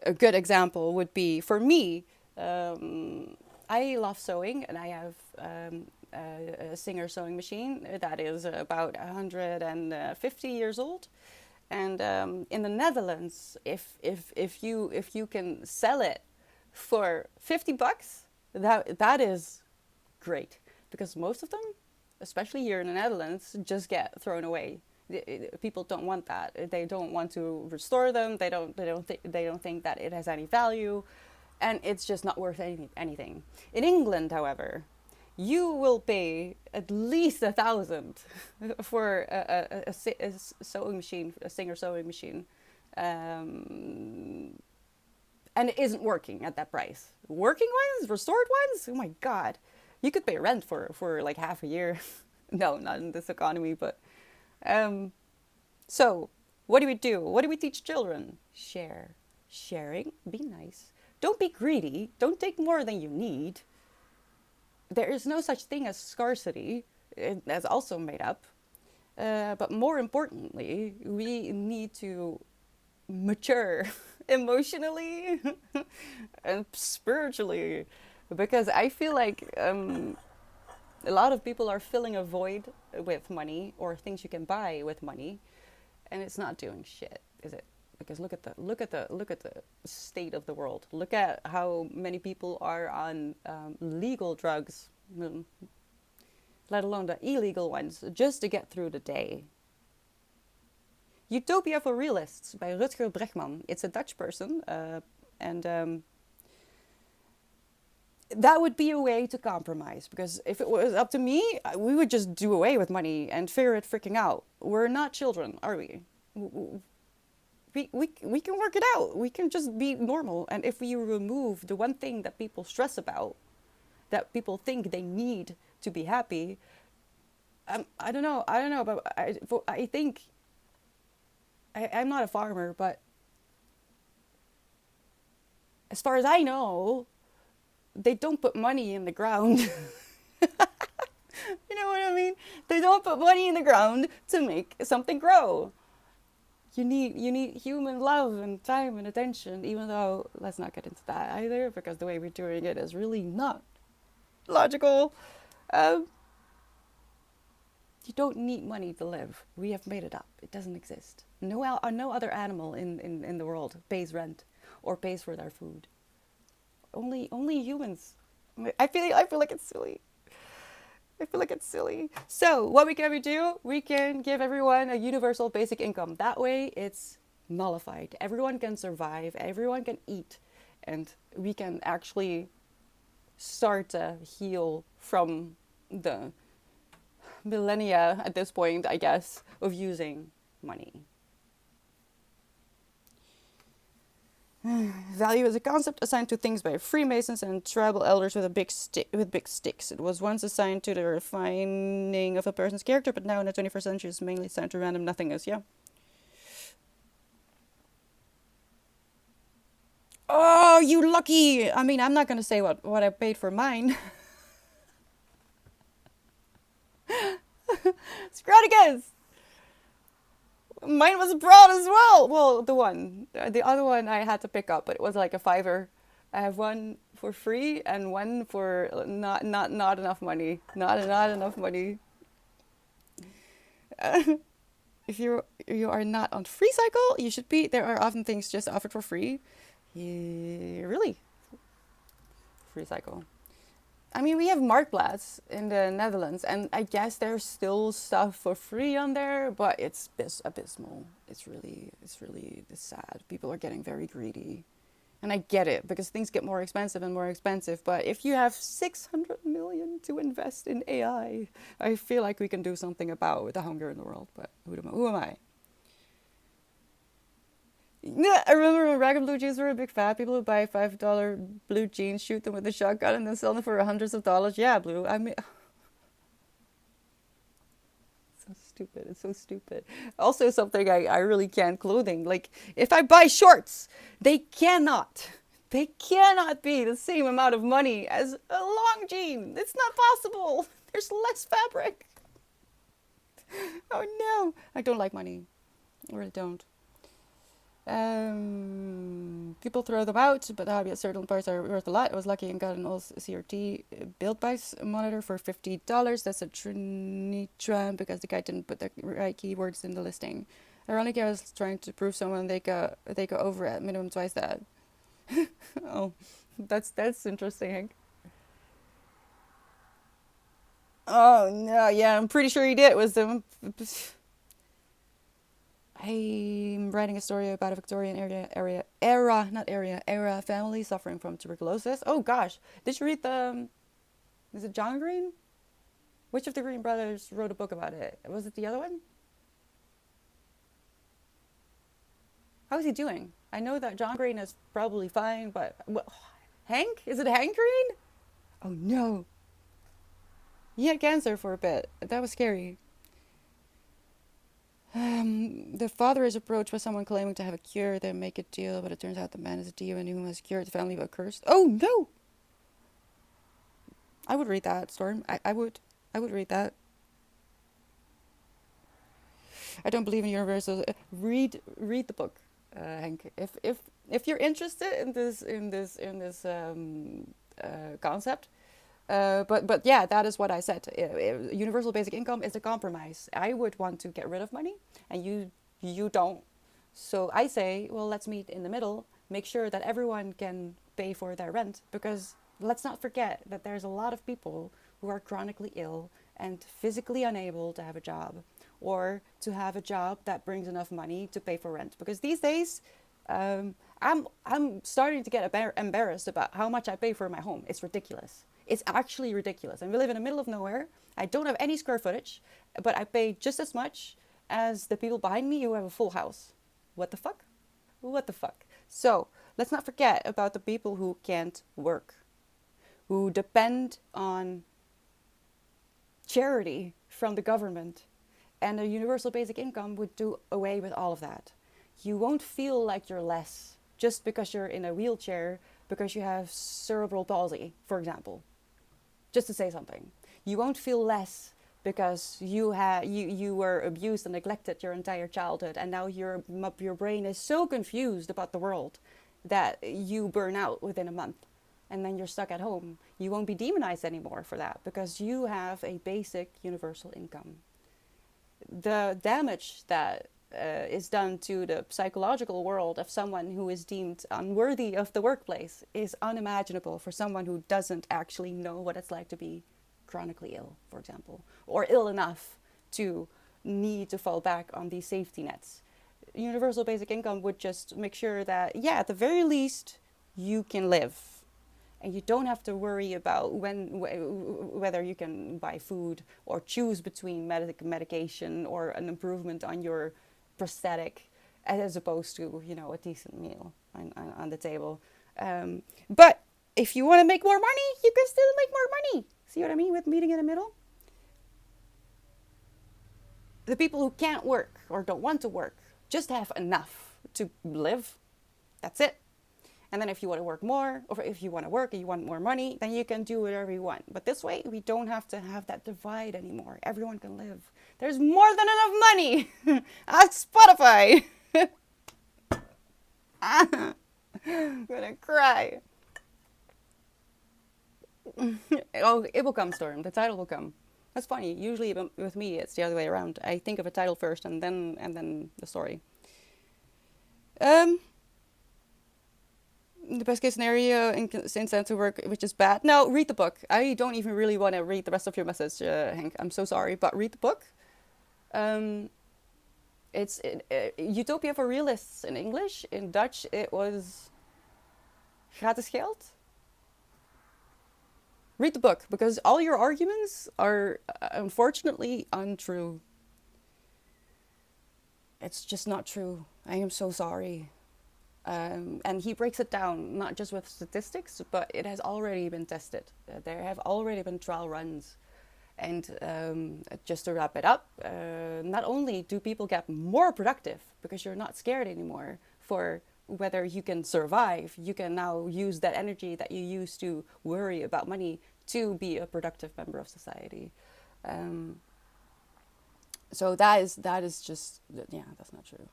A good example would be for me. I love sewing, and I have a Singer sewing machine that is about 150 years old. And in the Netherlands, if you can sell it for 50 bucks, that is great, because most of them, especially here in the Netherlands, just get thrown away. People don't want that. They don't want to restore them. They don't think that it has any value, and it's just not worth anything. In England, however, you will pay at least 1,000 for a sewing machine, a Singer sewing machine, and it isn't working at that price. Working ones, restored ones, oh my god, you could pay rent for like half a year. No, not in this economy, but so what do we do? What do we teach children? Share. Sharing, be nice. Don't be greedy. Don't take more than you need. There is no such thing as scarcity. That's also made up. But more importantly, we need to mature emotionally and spiritually, because I feel like a lot of people are filling a void with money or things you can buy with money, and it's not doing shit, is it? Because look at the state of the world. Look at how many people are on legal drugs, let alone the illegal ones, just to get through the day. Utopia for Realists by Rutger Bregman. It's a Dutch person, and that would be a way to compromise. Because if it was up to me, we would just do away with money and figure it freaking out. We're not children, are we? We can work it out. We can just be normal. And if we remove the one thing that people stress about, that people think they need to be happy, I don't know, but I think, I'm not a farmer, but as far as I know, they don't put money in the ground. You know what I mean? They don't put money in the ground to make something grow. You need human love and time and attention, even though, let's not get into that either, because the way we're doing it is really not logical. You don't need money to live. We have made it up. It doesn't exist. No other animal in the world pays rent or pays for their food. Only humans. I feel like it's silly. I feel like it's silly. So what can we do? We can give everyone a universal basic income. That way it's nullified. Everyone can survive. Everyone can eat. And we can actually start to heal from the millennia at this point, I guess, of using money. Value is a concept assigned to things by Freemasons and tribal elders with big sticks. It was once assigned to the refining of a person's character, but now in the 21st century it's mainly assigned to random nothingness. Yeah. Oh, you lucky! I mean, I'm not gonna say what I paid for mine. Scroticus! Mine was abroad as well. Well, the other one I had to pick up, but it was like a $5. I have one for free and one for not enough money. Not enough money. If you are not on free cycle, you should be. There are often things just offered for free. Really? Free cycle. I mean, we have Marktplaats in the Netherlands, and I guess there's still stuff for free on there, but it's abysmal. It's sad. People are getting very greedy. And I get it, because things get more expensive and more expensive. But if you have 600 million to invest in I feel like we can do something about the hunger in the world. But who am I? Yeah, I remember when rag and blue jeans were a big fad. People would buy $5 blue jeans, shoot them with a shotgun, and then sell them for hundreds of dollars. Yeah, blue. I mean, so stupid. It's so stupid. Also, something I really can't clothing. Like, if I buy shorts, they cannot be the same amount of money as a long jean. It's not possible. There's less fabric. Oh no. I don't like money. I really don't. People throw them out, but the hobby at certain parts are worth a lot. I was lucky and got an old CRT build buys monitor for $50. That's a Trinitron because the guy didn't put the right keywords in the listing. Ironically, I was trying to prove someone they go over at minimum twice that. Oh, that's interesting, Hank. Oh no, yeah, I'm pretty sure he did. It was the I'm writing a story about a Victorian era family suffering from tuberculosis. Oh gosh, did you read the? Is it John Green? Which of the Green brothers wrote a book about it? Was it the other one? How is he doing? I know that John Green is probably fine, but Hank? Is it Hank Green? Oh no, he had cancer for a bit. That was scary. The father is approached by someone claiming to have a cure. They make a deal, but it turns out the man is a demon who has cured the family but cursed. Oh no! I would read that, Storm. I would. I would read that. I don't believe in universal. Read the book, Hank. If you're interested in this concept, but yeah, that is what I said. Universal basic income is a compromise. I would want to get rid of money, and you don't. So I say, well, let's meet in the middle. Make sure that everyone can pay for their rent, because let's not forget that there's a lot of people who are chronically ill and physically unable to have a job, or to have a job that brings enough money to pay for rent. Because these days, I'm starting to get embarrassed about how much I pay for my home. It's ridiculous. It's actually ridiculous. And we live in the middle of nowhere. I don't have any square footage, but I pay just as much as the people behind me who have a full house. What the fuck? What the fuck? So let's not forget about the people who can't work, who depend on charity from the government. And a universal basic income would do away with all of that. You won't feel like you're less just because you're in a wheelchair because you have cerebral palsy, for example. Just to say something. You won't feel less because you were abused and neglected your entire childhood, and now your brain is so confused about the world that you burn out within a month, and then you're stuck at home. You won't be demonized anymore for that because you have a basic universal income. The damage that is done to the psychological world of someone who is deemed unworthy of the workplace is unimaginable for someone who doesn't actually know what it's like to be chronically ill, for example, or ill enough to need to fall back on these safety nets. Universal basic income would just make sure that, yeah, at the very least, you can live. And you don't have to worry about whether you can buy food or choose between medication or an improvement on your prosthetic, as opposed to, a decent meal on the table. But if you want to make more money, you can still make more money. See what I mean with meeting in the middle? The people who can't work or don't want to work just have enough to live. That's it. And then if you want to work more, or if you want to work and you want more money, then you can do whatever you want. But this way, we don't have to have that divide anymore. Everyone can live. There's more than enough money. Ask Spotify. I'm gonna cry. Oh, it will come, Storm. The title will come. That's funny. Usually with me, it's the other way around. I think of a title first, and then the story. The best case scenario in Saint Santa work, which is bad. No, read the book. I don't even really want to read the rest of your message, Hank. I'm so sorry, but read the book. Um, it's Utopia for Realists in English. In Dutch, it was Gratis Geld. Read the book because all your arguments are unfortunately untrue. It's just not true. I am so sorry. And he breaks it down not just with statistics, but it has already been tested. There have already been trial runs. And just to wrap it up, not only do people get more productive because you're not scared anymore for whether you can survive, you can now use that energy that you used to worry about money to be a productive member of society. So that is just, yeah, that's not true.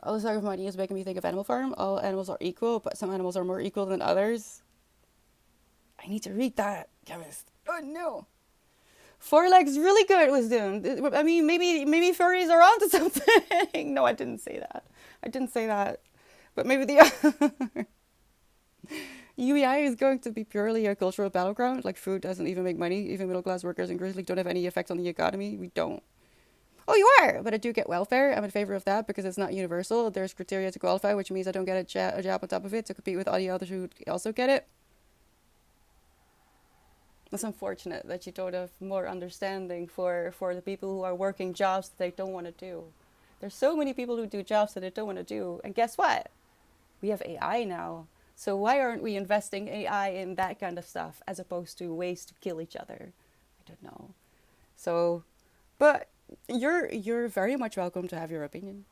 All this talk of money is making me think of Animal Farm. All animals are equal, but some animals are more equal than others. I need to read that, chemist. Oh no. Four legs really good wisdom. I mean, maybe furries are onto something. No, I didn't say that. I didn't say that. But maybe the UEI is going to be purely a cultural battleground. Like food doesn't even make money. Even middle class workers in Grizzly don't have any effect on the economy. We don't. Oh, you are, but I do get welfare. I'm in favor of that because it's not universal. There's criteria to qualify, which means I don't get a job on top of it to compete with all the others who also get it. It's unfortunate that you don't have more understanding for the people who are working jobs that they don't want to do. There's so many people who do jobs that they don't want to do. And guess what? We have AI now. So why aren't we investing AI in that kind of stuff as opposed to ways to kill each other? I don't know. So, but you're very much welcome to have your opinion.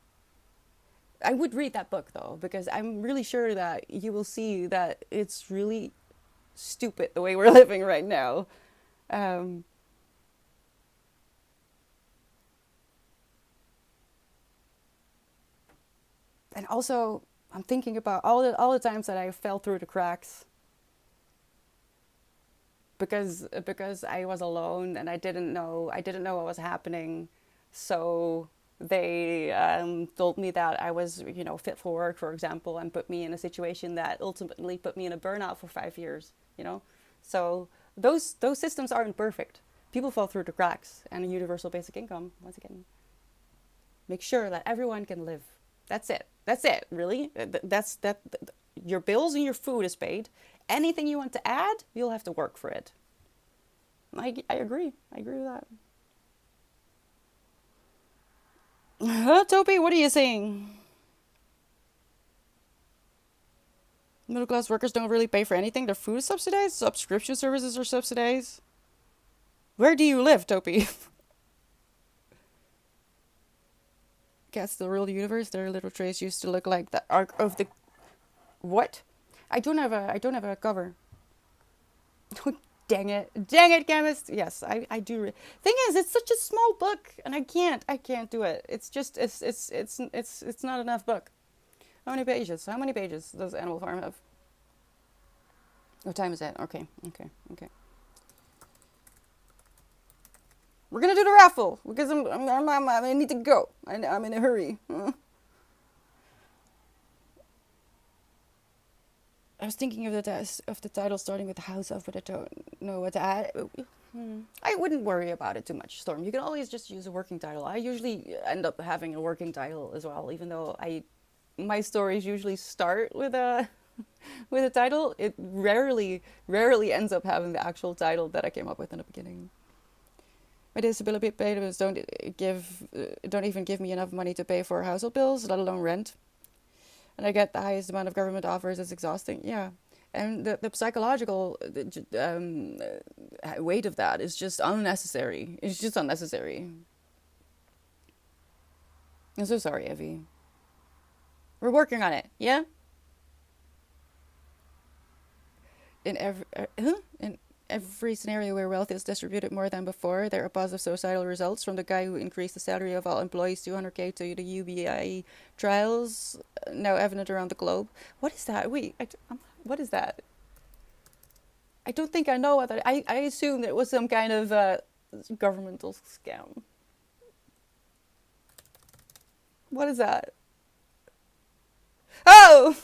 I would read that book though, because I'm really sure that you will see that it's really stupid the way we're living right now. And also, I'm thinking about all the times that I fell through the cracks because I was alone and I didn't know what was happening. So they told me that I was, fit for work, for example, and put me in a situation that ultimately put me in a burnout for 5 years. So those systems aren't perfect. People fall through the cracks, and a universal basic income, once again, make sure that everyone can live. That's it, really. Your bills and your food is paid. Anything you want to add, you'll have to work for it. I agree with that. Toby, what are you saying? Middle class workers don't really pay for anything. Their food is subsidized. Subscription services are subsidized. Where do you live, Toby? Cats the real universe. Their little trays used to look like the Ark of the... What? I don't have a cover. Dang it, chemist. Yes, I do. Thing is, it's such a small book, and I can't do it. It's just, it's not enough book. How many pages does Animal Farm have? What time is it? Okay. We're gonna do the raffle because I need to go. I'm in a hurry. I was thinking of the title starting with the house of, but I don't know what to add. I wouldn't worry about it too much, Storm. You can always just use a working title. I usually end up having a working title as well, even though my stories usually start with a with a title. It rarely ends up having the actual title that I came up with in the beginning. My disability payments don't even give me enough money to pay for household bills, let alone rent. And I get the highest amount of government offers. It's exhausting. Yeah. And the psychological weight of that is just unnecessary. It's just unnecessary. I'm so sorry, Evie. We're working on it. Yeah? In every scenario where wealth is distributed more than before, there are positive societal results, from the guy who increased the salary of all employees to 200k to the UBI trials now evident around the globe. What is that? Wait, what is that? I don't think I know what that... I assumed it was some kind of governmental scam. What is that? Oh!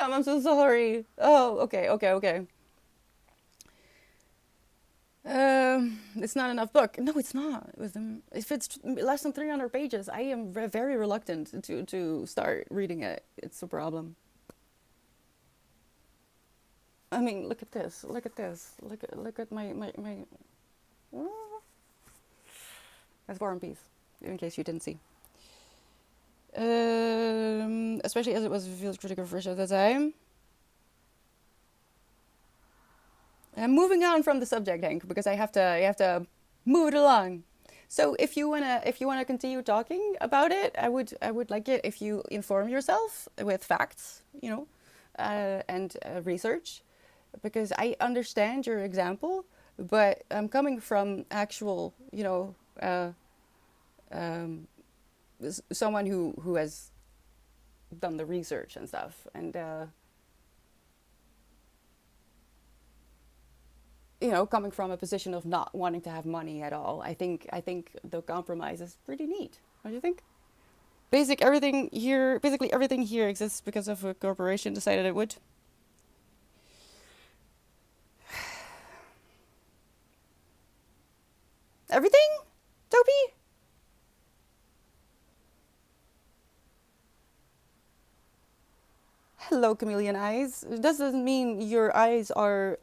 Damn, I'm so sorry. Oh, okay, okay, okay. It's not enough book. No, it's not. With them, if it's less than 300 pages, I am very reluctant to start reading it. It's a problem. I mean, look at this. Look at this. Look at my. Oh, that's War and Peace, in case you didn't see. Especially as it was a field critical version at the time. I'm moving on from the subject, Hank, because I have to move it along. So if you wanna continue talking about it, I would like it if you inform yourself with facts, and research, because I understand your example, but I'm coming from actual, um, someone who has done the research and stuff, and coming from a position of not wanting to have money at all. I think the compromise is pretty neat. What do you think? Basically everything here exists because of a corporation decided it would. Everything, Toby? Hello, chameleon eyes. This doesn't mean your eyes are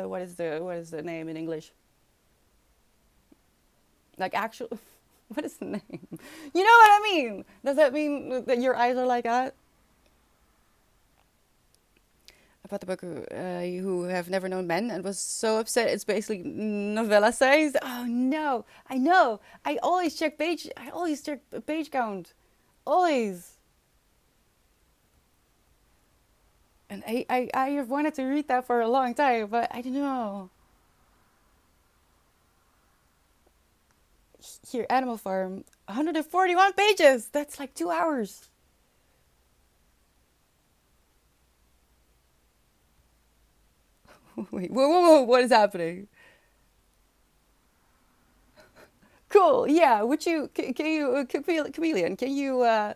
what is the name in English? Like actual, what is the name? You know what I mean? Does that mean that your eyes are like that? About the book who have never known men and was so upset it's basically novella sized. Oh no, I know. I always check page count, always. And I have wanted to read that for a long time, but I don't know. Here, Animal Farm, 141 pages. That's like 2 hours. Wait, whoa, whoa, whoa! What is happening? Cool. Yeah. Would you? Can you, chameleon? Can you?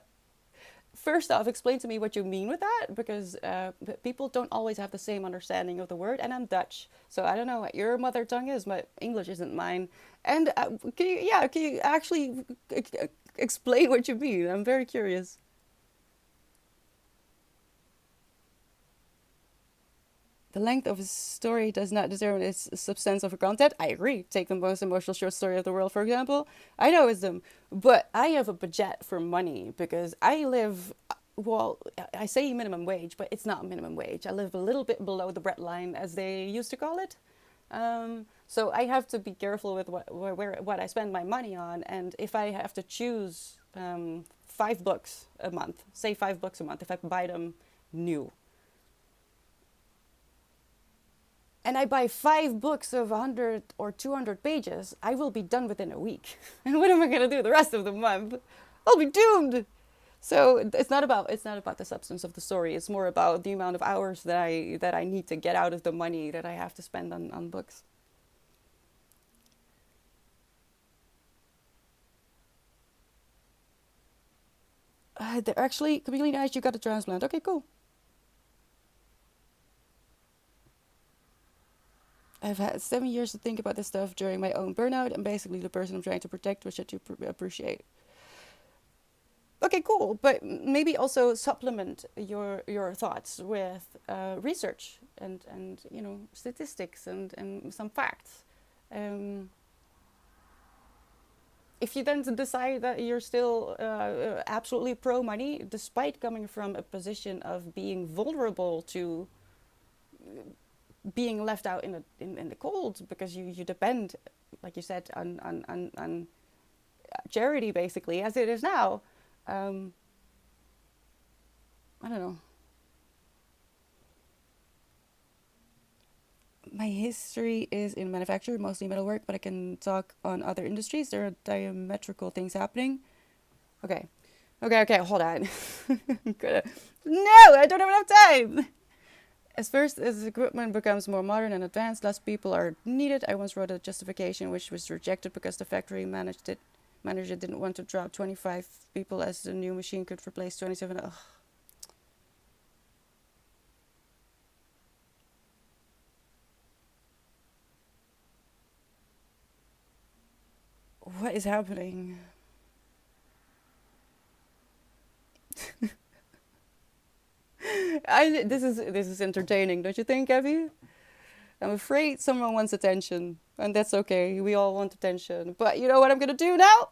First off, explain to me what you mean with that, because people don't always have the same understanding of the word, and I'm Dutch, so I don't know what your mother tongue is. My English isn't mine. And can you actually explain what you mean? I'm very curious. The length of a story does not determine its substance of a content. I agree. Take the most emotional short story of the world, for example. I know wisdom, but I have a budget for money because I live, well, I say minimum wage, but it's not minimum wage. I live a little bit below the bread line, as they used to call it. So I have to be careful with what I spend my money on. And if I have to choose 5 books a month, say 5 books a month, if I buy them new, and I buy 5 books of 100 or 200 pages, I will be done within a week. And what am I going to do the rest of the month? I'll be doomed. So it's not about the substance of the story. It's more about the amount of hours that I need to get out of the money that I have to spend on books. They're actually completely nice. You got a transplant. Okay, cool. I've had 7 years to think about this stuff during my own burnout. I'm basically the person I'm trying to protect, which I do appreciate. Okay, cool. But maybe also supplement your thoughts with research and statistics and some facts. Um, if you then decide that you're still absolutely pro money, despite coming from a position of being vulnerable to being left out in the cold, because you depend, like you said, on charity basically, as it is now. um, I don't know. My history is in manufacturing, mostly metalwork, but I can talk on other industries. There are diametrical things happening. Okay, okay, hold on. No, I don't have enough time. As equipment becomes more modern and advanced, less people are needed. I once wrote a justification which was rejected because the factory manager didn't want to drop 25 people as the new machine could replace 27. Ugh. What is happening? This is entertaining, don't you think, Evie? I'm afraid someone wants attention, and that's okay. We all want attention. But you know what I'm gonna do now?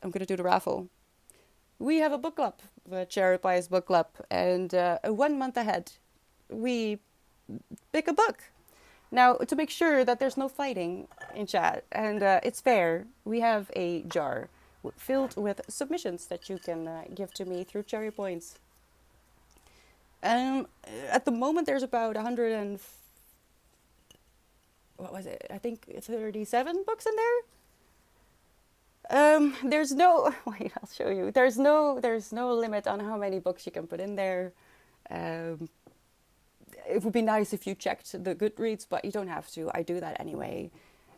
I'm gonna do the raffle. We have a book club, the Cherrypies book club, and 1 month ahead, we pick a book. Now, to make sure that there's no fighting in chat and it's fair, we have a jar filled with submissions that you can give to me through Cherry Points. Um, at the moment, there's about 100 and what was it? I think 37 books in there. There's no wait. I'll show you. There's no limit on how many books you can put in there. Um, it would be nice if you checked the Goodreads, but you don't have to. I do that anyway.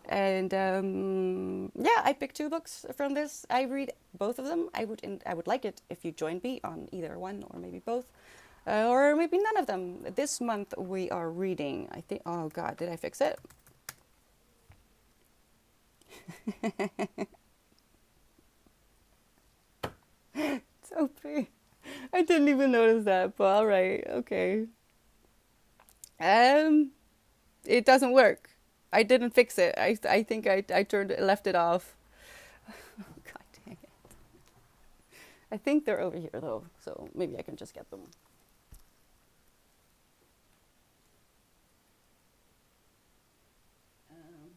And yeah, I picked 2 books from this. I read both of them. I would like it if you joined me on either one or maybe both. Or maybe none of them. This month we are reading, I think, oh God, did I fix it? So pretty. I didn't even notice that, but all right, okay. Um, it doesn't work. I didn't fix it. I think I left it off. God dang it. I think they're over here though, so maybe I can just get them. Um,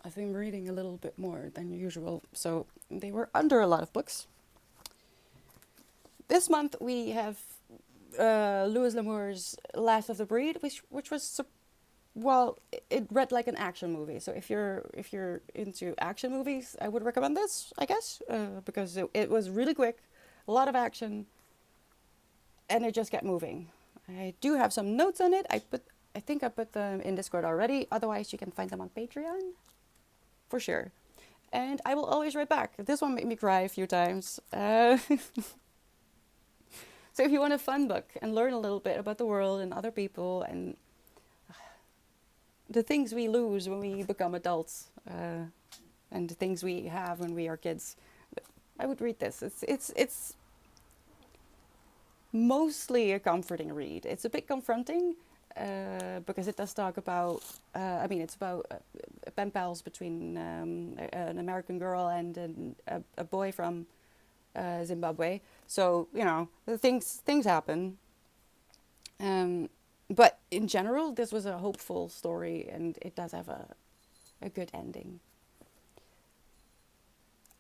I've been reading a little bit more than usual, so they were under a lot of books. This month we have Louis L'Amour's Last of the Breed, which was well, it read like an action movie. So if you're into action movies, I would recommend this, I guess, because it was really quick, a lot of action, and it just kept moving. I do have some notes on it. I think I put them in Discord already. Otherwise, you can find them on Patreon, for sure. And I will always write back. This one made me cry a few times. So if you want a fun book and learn a little bit about the world and other people and the things we lose when we become adults, and the things we have when we are kids, I would read this. It's mostly a comforting read. It's a bit confronting because it does talk about. I mean, it's about pen pals between an American girl and a boy from Zimbabwe. So things happen. But in general, this was a hopeful story, and it does have a good ending.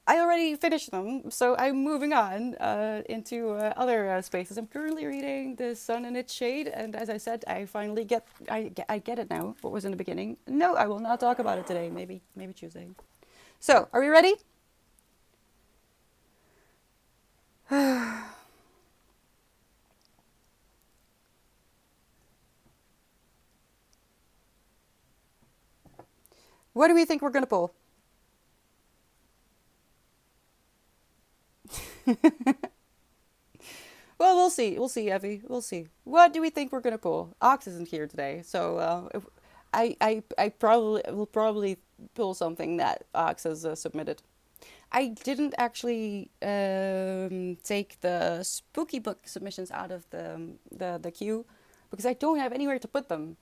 I already finished them, so I'm moving on into other spaces. I'm currently reading The Sun in Its Shade, and as I said, I get it now. What was in the beginning? No, I will not talk about it today. Maybe Tuesday. So, are we ready? What do we think we're gonna pull? Well, we'll see. We'll see, Evie. We'll see. What do we think we're gonna pull? Ox isn't here today, so I probably pull something that Ox has submitted. I didn't actually take the spooky book submissions out of the queue because I don't have anywhere to put them.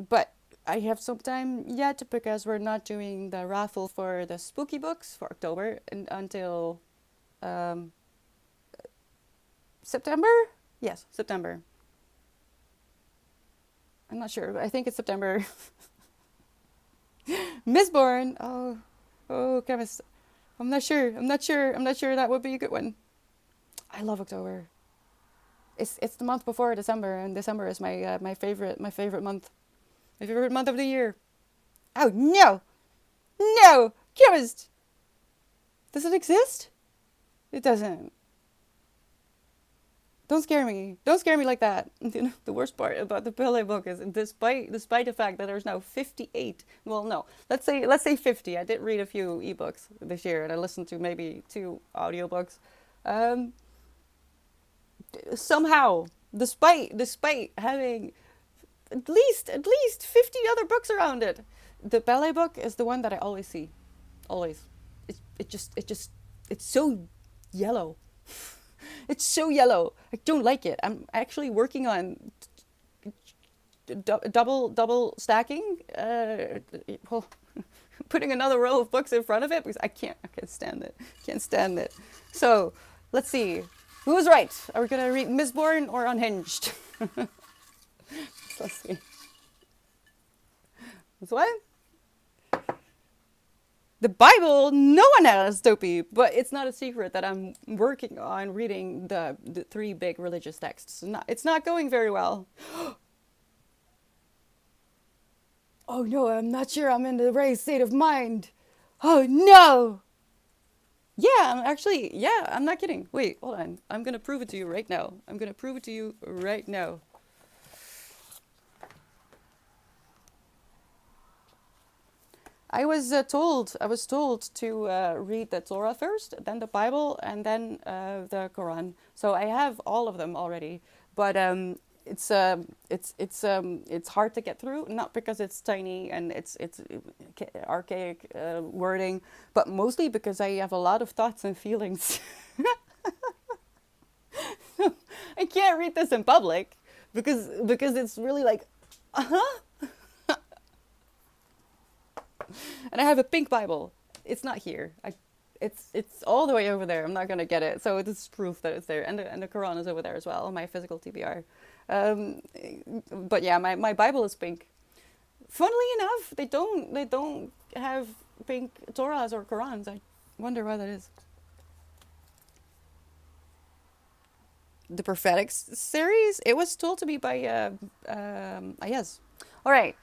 But I have some time yet because we're not doing the raffle for the spooky books for October until um, September? Yes, September. I'm not sure. I think it's September. Mistborn. Oh, chemist. I'm not sure. I'm not sure that would be a good one. I love October. It's the month before December, and December is my favorite month. My favorite month of the year. Oh no! No! Chemist! Does it exist? It doesn't. Don't scare me. Don't scare me like that. The worst part about the Pele book is despite the fact that there's now 58. Well, no. Let's say 50. I did read a few ebooks this year and I listened to maybe 2 audiobooks. Um somehow despite having at least 50 other books around it. The ballet book is the one that I always see. Always. It's so yellow. It's so yellow. I don't like it. I'm actually working on double stacking. Well, putting another row of books in front of it because I can't stand it. Can't stand it. So let's see. Who was right? Are we gonna read Mistborn or Unhinged? Let's see. This one? The Bible, no one has Dopey, but it's not a secret that I'm working on reading the three big religious texts. It's not going very well. Oh no, I'm not sure I'm in the right state of mind. Oh no! Yeah, I'm not kidding. Wait, hold on. I'm gonna prove it to you right now. I'm gonna prove it to you right now. I was told to read the Torah first, then the Bible, and then the Quran. So I have all of them already, but it's hard to get through. Not because it's tiny and it's archaic wording, but mostly because I have a lot of thoughts and feelings. I can't read this in public because it's really like, uh-huh. And I have a pink Bible. It's not here. It's all the way over there. I'm not gonna get it. So this is proof that it's there. And the Quran is over there as well. My physical TBR. But yeah, my Bible is pink. Funnily enough, they don't have pink Torahs or Qurans. I wonder why that is. The prophetic series. It was told to me by yes. All right.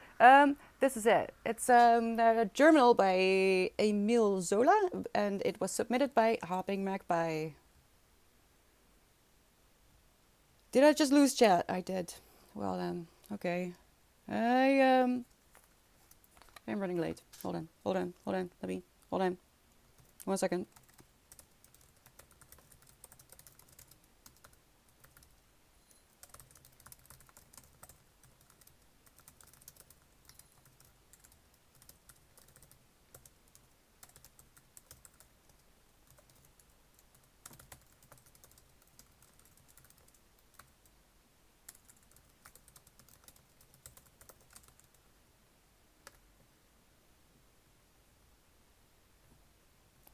This is it. It's a journal by Emile Zola, and it was submitted by Hopping Magpie. Did I just lose chat? I did. Well then, okay. I'm running late. Hold on. Hold on. 1 second.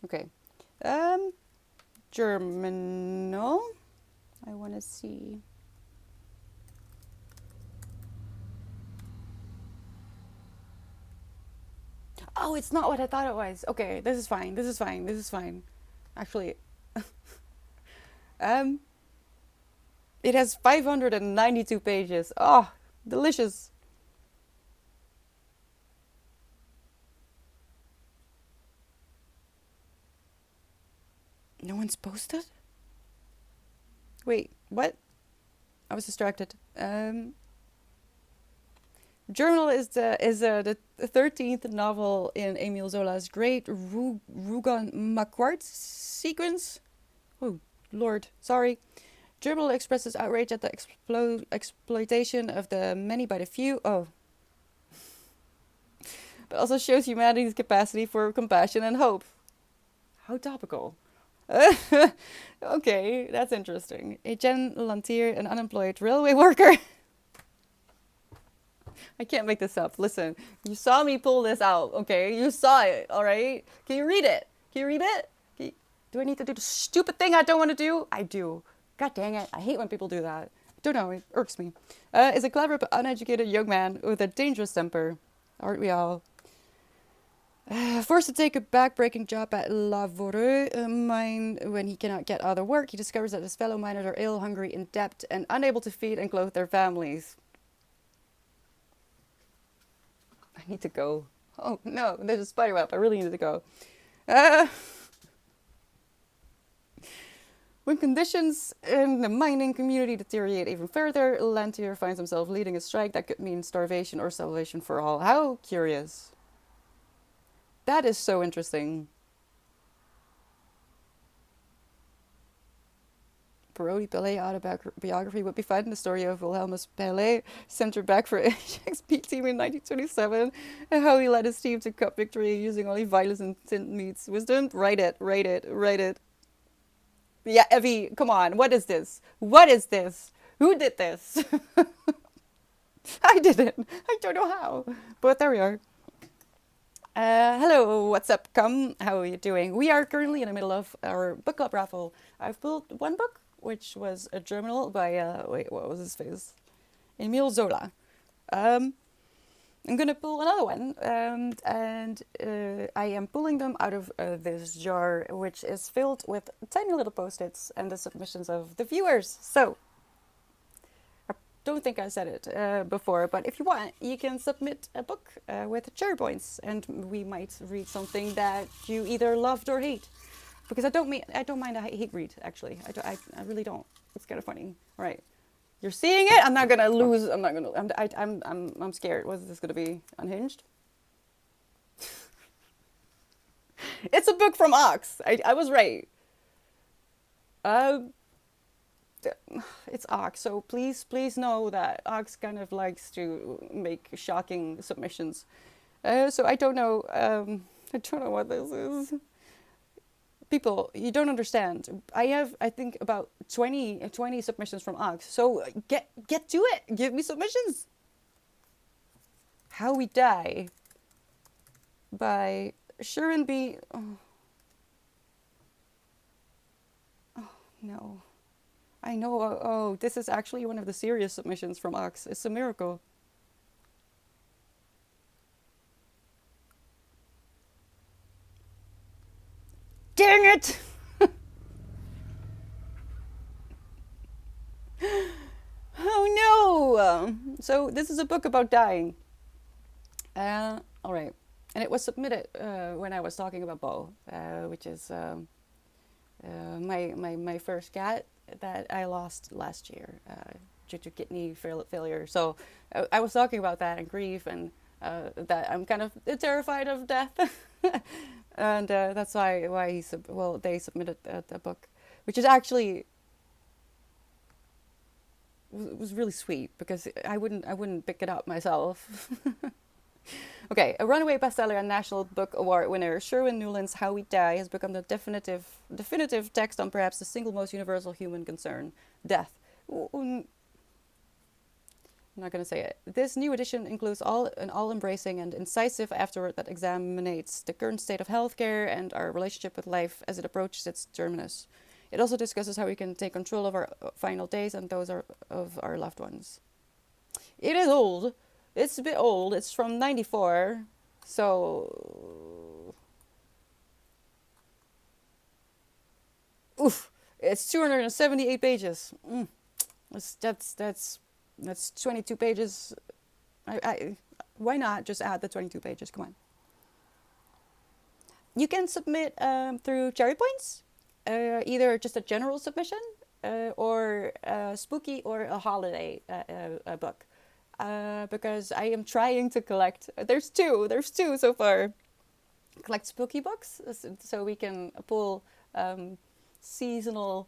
Okay. Germinal. I want to see. Oh, it's not what I thought it was. Okay, this is fine. Actually, it has 592 pages. Oh, delicious. No one's posted? Wait, what? I was distracted. Journal is the 13th novel in Emile Zola's great Rougon Macquart sequence. Oh, Lord, sorry. Journal expresses outrage at the exploitation of the many by the few. Oh. But also shows humanity's capacity for compassion and hope. How topical. Okay, that's interesting. A Jen Lantier, an unemployed railway worker. I can't make this up. Listen, you saw me pull this out, okay? You saw it, all right? Can you read it? Do I need to do the stupid thing I don't want to do? I do. God dang it. I hate when people do that. Don't know, it irks me. Is a clever but uneducated young man with a dangerous temper. Aren't we all? Forced to take a back-breaking job at La Voreux mine when he cannot get other work, he discovers that his fellow miners are ill, hungry, in debt, and unable to feed and clothe their families. I need to go. Oh no, there's a spider web. I really need to go. When conditions in the mining community deteriorate even further, Lantier finds himself leading a strike that could mean starvation or salvation for all. How curious. That is so interesting. Brody Ballet autobiography would be fun. The story of Wilhelmus Ballet centered back for XP team in 1927 and how he led his team to cup victory using only violence and sin meets wisdom. Write it, write it, write it. Yeah, Evie, come on. What is this? What is this? Who did this? I didn't. I don't know how. But there we are. Hello, what's up, come? How are you doing? We are currently in the middle of our book club raffle. I've pulled one book, which was a journal by, wait, what was his face? Emile Zola. I'm gonna pull another one, and I am pulling them out of this jar, which is filled with tiny little post-its and the submissions of the viewers. So, I don't think I said it before, but if you want, you can submit a book with cherry points, and we might read something that you either loved or hate. Because I don't mind a hate read, actually. I really don't. It's kind of funny. All right. You're seeing it. I'm not gonna lose. I'm scared. What is this gonna be? Unhinged? It's a book from Ox. I was right. It's Ox, so please know that Ox kind of likes to make shocking submissions. So I don't know. I don't know what this is. People, you don't understand. I have, I think, about 20 submissions from Ox. So get to it. Give me submissions. How We Die by Sharon B. Oh no. I know. Oh, this is actually one of the serious submissions from Ox. It's a miracle. Dang it! Oh no! So this is a book about dying. All right, and it was submitted when I was talking about Bo, which is my first cat that I lost last year due to kidney failure. So I was talking about that and grief and that I'm kind of terrified of death. And that's why they submitted the book, which is actually was really sweet because I wouldn't pick it up myself. Okay, a runaway bestseller and National Book Award winner Sherwin Newland's How We Die has become the definitive text on perhaps the single most universal human concern: death. I'm not going to say it. This new edition includes an all-embracing and incisive afterword that examines the current state of healthcare and our relationship with life as it approaches its terminus. It also discusses how we can take control of our final days and those of our loved ones. It is old. It's a bit old. It's from 94. So... Oof. It's 278 pages. That's 22 pages. Why not just add the 22 pages? Come on. You can submit through Cherry Points, either just a general submission or a spooky or a holiday a book. Because I am trying to collect. There's two so far. Collect spooky books so we can pull seasonal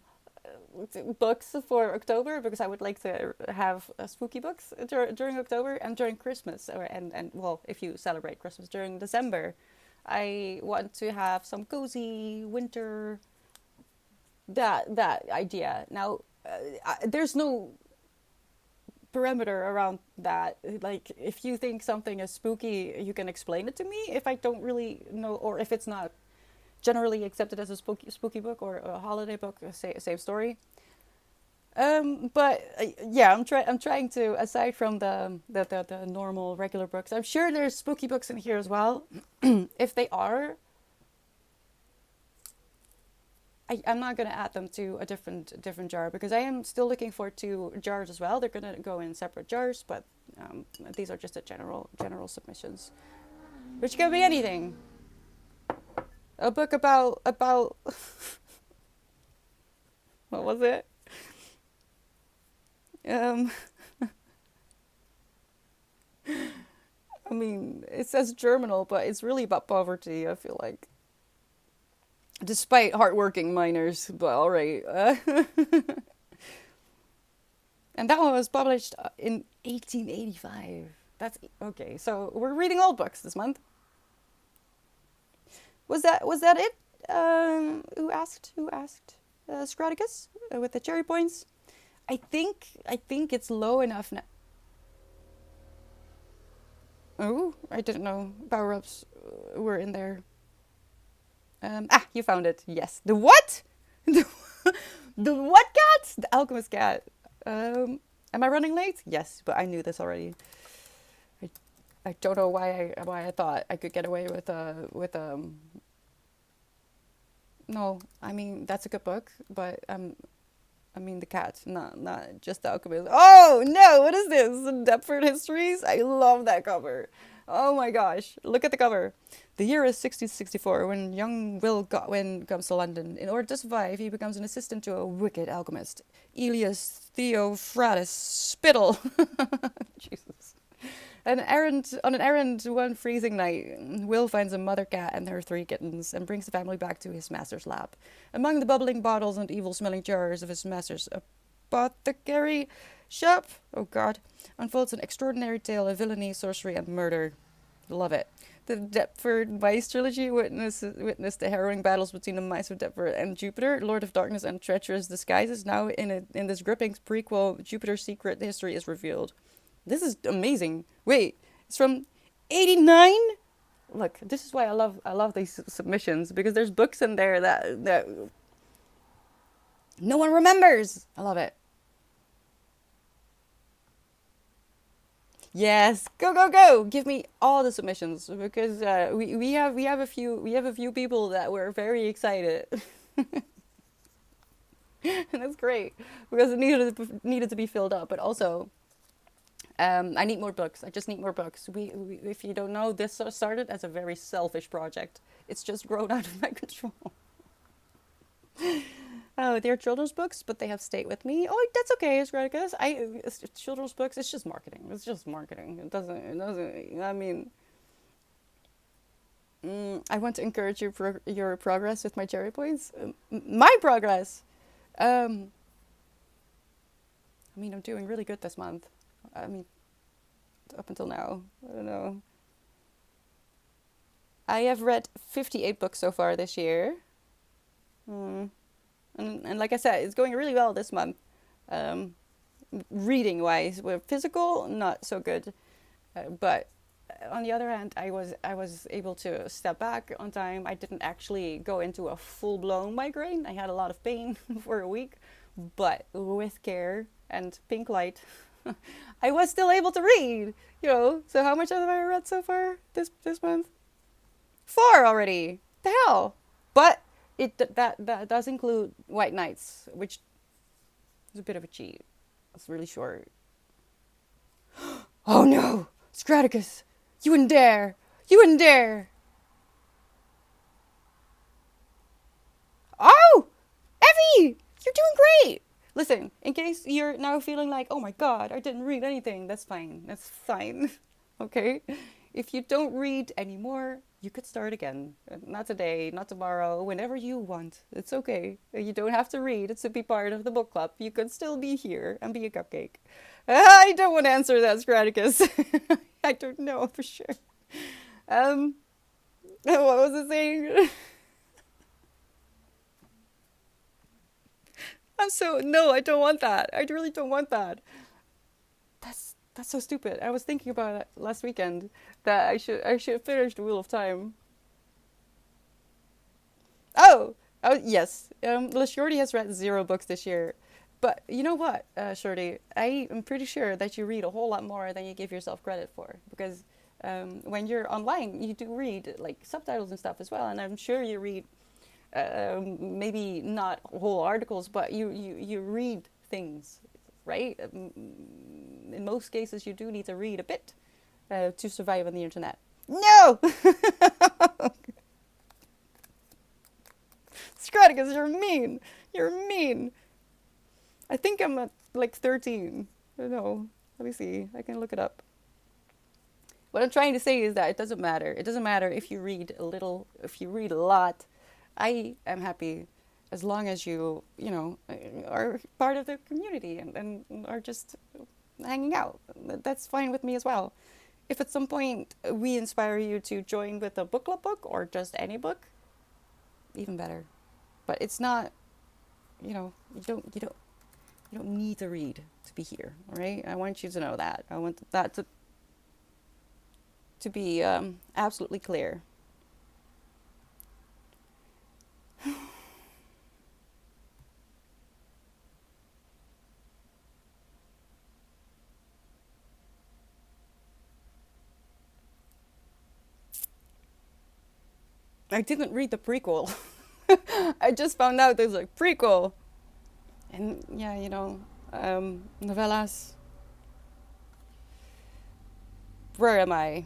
books for October, because I would like to have spooky books during October and during Christmas, and well, if you celebrate Christmas, during December. I want to have some cozy winter, that idea. Now, there's no perimeter around that. Like, if you think something is spooky, you can explain it to me if I don't really know, or if it's not generally accepted as a spooky book or a holiday book, same story. But yeah, I'm trying to, aside from the normal regular books, I'm sure there's spooky books in here as well. If they are, I'm not gonna add them to a different jar, because I am still looking for 2 jars as well. They're gonna go in separate jars, but these are just the general submissions, which can be anything. A book about what was it? I mean, it says germinal, but it's really about poverty, I feel like. Despite hardworking miners, but alright. And that one was published in 1885. That's okay. So we're reading old books this month. Was that it? Who asked? Who asked? Scroticus with the cherry points. I think it's low enough now. Oh, I didn't know power ups were in there. You found it. Yes. The what? The, the what cat? The alchemist cat. Am I running late? Yes, but I knew this already. I, I don't know why I thought I could get away with. No, I mean that's a good book, but I mean the cat, not just the alchemist. Oh no, what is this? The Deptford Histories? I love that cover. Oh my gosh, look at the cover. The year is 1664 when young Will Godwin comes to London. In order to survive, he becomes an assistant to a wicked alchemist, Elias Theophratus Spittle. Jesus. On an errand one freezing night, Will finds a mother cat and her three kittens and brings the family back to his master's lab. Among the bubbling bottles and evil-smelling jars of his master's apothecary shop, oh god, unfolds an extraordinary tale of villainy, sorcery, and murder. Love it. The Deptford Mice trilogy witnessed the harrowing battles between the Mice of Deptford and Jupiter, Lord of Darkness and Treacherous Disguises. Now, in this gripping prequel, Jupiter's secret history is revealed. This is amazing. Wait, it's from 89? Look, this is why I love these submissions, because there's books in there that no one remembers. I love it. Yes, go go go! Give me all the submissions because we have a few people that were very excited, and that's great because it needed to be filled up. But also, I need more books. I just need more books. We if you don't know, this started as a very selfish project. It's just grown out of my control. Oh, they're children's books, but they have stayed with me. Oh, that's okay, it's great, guys. It's children's books. It's just marketing. It's just marketing. It doesn't. It doesn't. I mean, I want to encourage your progress with my cherry points. My progress. Um, I mean, I'm doing really good this month. I mean, up until now, I don't know. I have read 58 books so far this year. Hmm. And like I said, it's going really well this month. Um, Reading wise, with physical, not so good. But on the other hand, I was able to step back on time. I didn't actually go into a full blown migraine. I had a lot of pain for a week, but with care and pink light, I was still able to read. You know. So how much have I read so far this month? Four already. The hell. But that does include White Nights, which is a bit of a cheat. It's really short. Oh no, Scraticus, you wouldn't dare! You wouldn't dare! Oh, Evie, you're doing great. Listen, in case you're now feeling like, oh my god, I didn't read anything. That's fine. That's fine. Okay. If you don't read anymore, you could start again. Not today, not tomorrow, whenever you want. It's okay. You don't have to read to be part of the book club. You could still be here and be a cupcake. I don't want to answer that, Scraticus. I don't know for sure. Um, what was it saying? No, I don't want that. I really don't want that. That's so stupid. I was thinking about it last weekend that I should finish the Wheel of Time. Oh, oh yes. Shorty has read zero books this year, but you know what, Shorty? I am pretty sure that you read a whole lot more than you give yourself credit for because when you're online, you do read like subtitles and stuff as well, and I'm sure you read maybe not whole articles, but you read things, right? In most cases, you do need to read a bit to survive on the internet. No! Scraticus, you're mean. You're mean. I think I'm at like 13. I don't know. Let me see. I can look it up. What I'm trying to say is that it doesn't matter. It doesn't matter if you read a little, if you read a lot. I am happy. as long as you know, are part of the community and are just hanging out. That's fine with me as well. If at some point we inspire you to join with a book club book or just any book, even better. But it's not, you know, you don't need to read to be here, all right? I want you to know that. I want that to be absolutely clear. I didn't read the prequel. I just found out there's a prequel. And yeah, you know, novellas. Where am I?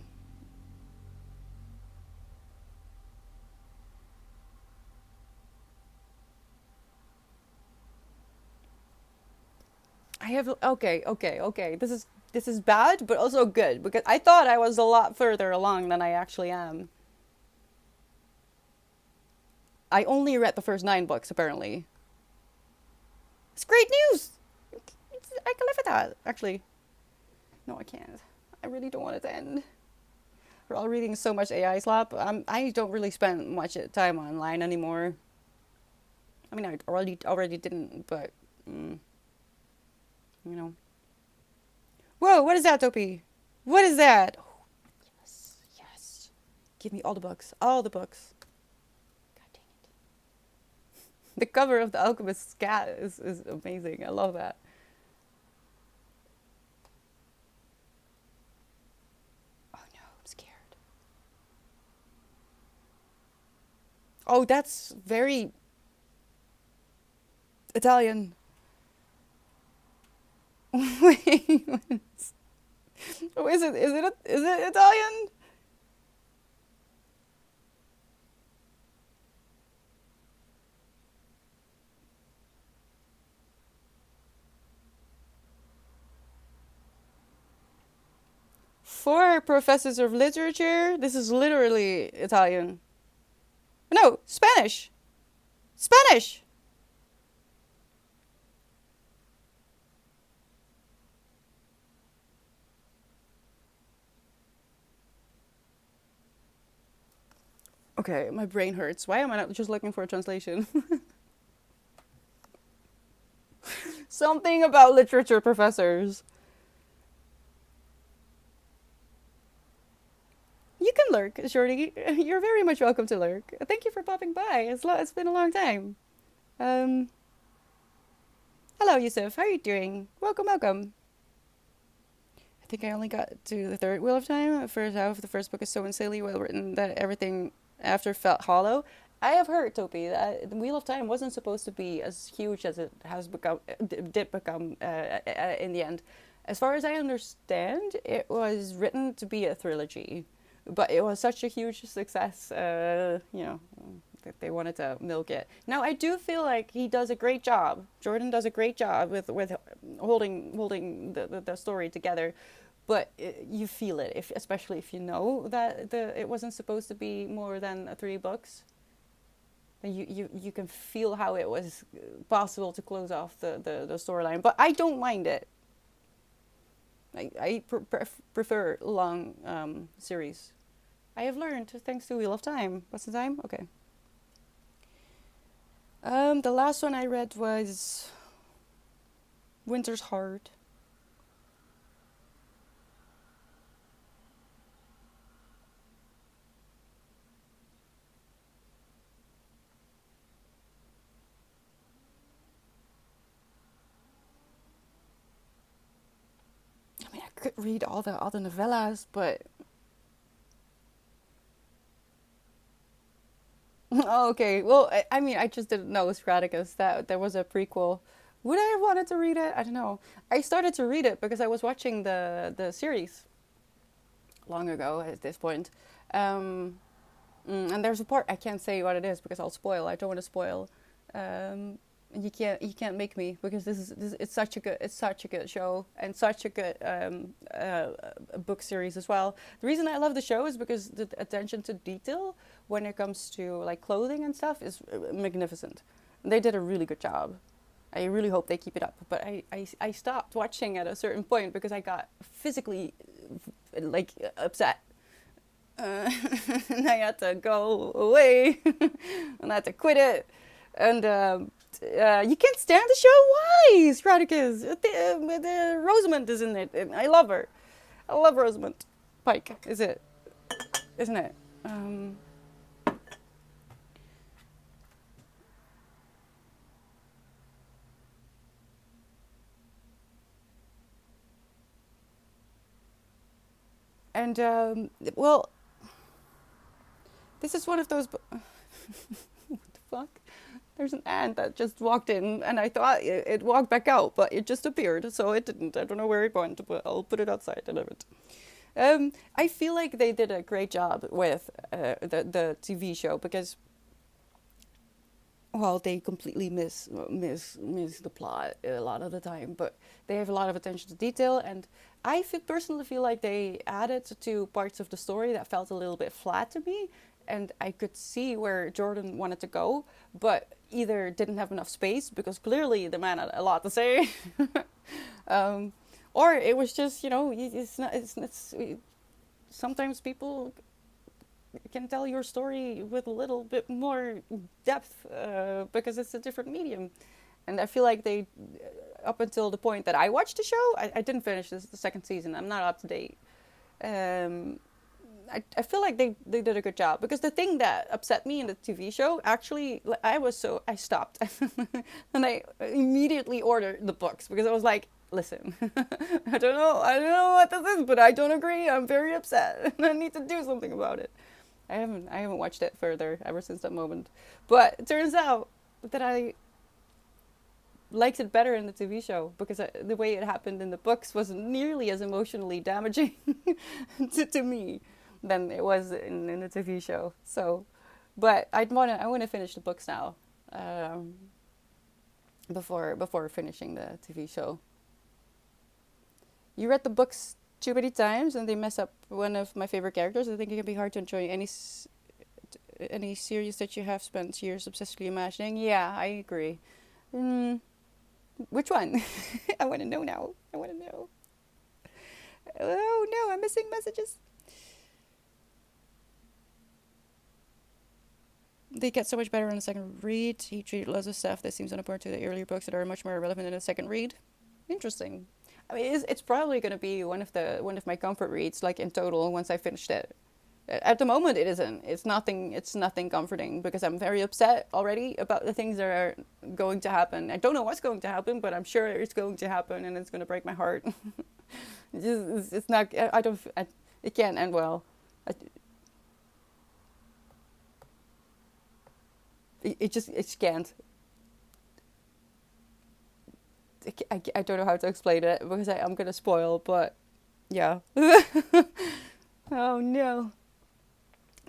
I have okay. This is bad, but also good because I thought I was a lot further along than I actually am. I only read the first 9 books apparently. It's great news. I can live with that actually. No, I can't. I really don't want it to end. We're all reading so much AI slap. I don't really spend much time online anymore. I mean, I already didn't, but you know. Whoa! What is that, Dopey? What is that? Oh, yes, yes. Give me all the books. All the books. God dang it. The cover of the Alchemist's cat is amazing. I love that. Oh no, I'm scared. Oh, that's very Italian. Wait, oh, is it? Is it Italian? For professors of literature, this is literally Italian. No, Spanish. Spanish. Okay, my brain hurts. Why am I not just looking for a translation? Something about literature professors. You can lurk, Shorty. You're very much welcome to lurk. Thank you for popping by. It's been a long time. Um, Hello, Yusuf. How are you doing? Welcome, welcome. I think I only got to the third Wheel of Time. The first half of the first book is so insanely well written that everything after felt hollow. I have heard, Topi, that the Wheel of Time wasn't supposed to be as huge as it has become, did become in the end. As far as I understand, it was written to be a trilogy, but it was such a huge success, you know, that they wanted to milk it. Now, I do feel like he does a great job. Jordan does a great job with holding the story together, but you feel it, if especially if you know that it wasn't supposed to be more than 3 books. You can feel how it was possible to close off the storyline. But I don't mind it. I prefer long series. I have learned thanks to Wheel of Time. What's the time? Okay. The last one I read was Winter's Heart. I mean, I could read all the other novellas, but oh, okay. Well, I mean, I just didn't know Straticus that there was a prequel. Would I have wanted to read it? I don't know. I started to read it because I was watching the series long ago at this point. Um, and there's a part I can't say what it is because I'll spoil. I don't want to spoil. Um, you can't make me because this it's such a good show and such a good book series as well. The reason I love the show is because the attention to detail when it comes to like clothing and stuff is magnificent. They did a really good job. I really hope they keep it up. But I stopped watching at a certain point because I got physically like upset. And I had to go away and I had to quit it. And you can't stand the show? Why? Straticus. The Rosamund is in it. And I love her. I love Rosamund Pike, isn't it? And well, this is one of those. What the fuck? There's an ant that just walked in, and I thought it walked back out, but it just appeared, so it didn't. I don't know where it went, but I'll put it outside and of it. I feel like they did a great job with the TV show because, well, they completely miss the plot a lot of the time, but they have a lot of attention to detail, and personally feel like they added to parts of the story that felt a little bit flat to me, and I could see where Jordan wanted to go, but either didn't have enough space because clearly the man had a lot to say, um, or it was just it's not it's sometimes people can tell your story with a little bit more depth because it's a different medium. And I feel like they, up until the point that I watched the show, I didn't finish the second season. I'm not up to date. Um, I feel like they did a good job because the thing that upset me in the TV show actually I stopped and I immediately ordered the books because I was like, listen, I don't know what this is, but I don't agree. I'm very upset and I need to do something about it. I haven't watched it further ever since that moment. But it turns out that I liked it better in the TV show because the way it happened in the books wasn't nearly as emotionally damaging to me than it was in the TV show. So, but I want to finish the books now before finishing the TV show. You read the books too many times and they mess up one of my favorite characters. I think it can be hard to enjoy any series that you have spent years obsessively imagining. Yeah, I agree. Which one? I want to know now. I want to know. Oh no, I'm missing messages. They get so much better in the second read. He treated lots of stuff that seems unimportant to the earlier books that are much more relevant in the second read. Interesting. I mean, it's probably going to be one of my comfort reads, like in total, once I finished it. At the moment, it isn't. It's nothing. It's nothing comforting because I'm very upset already about the things that are going to happen. I don't know what's going to happen, but I'm sure it's going to happen, and it's going to break my heart. It's not. I don't. It can't end well. It can't. I don't know how to explain it because I'm gonna spoil, but yeah. Oh no,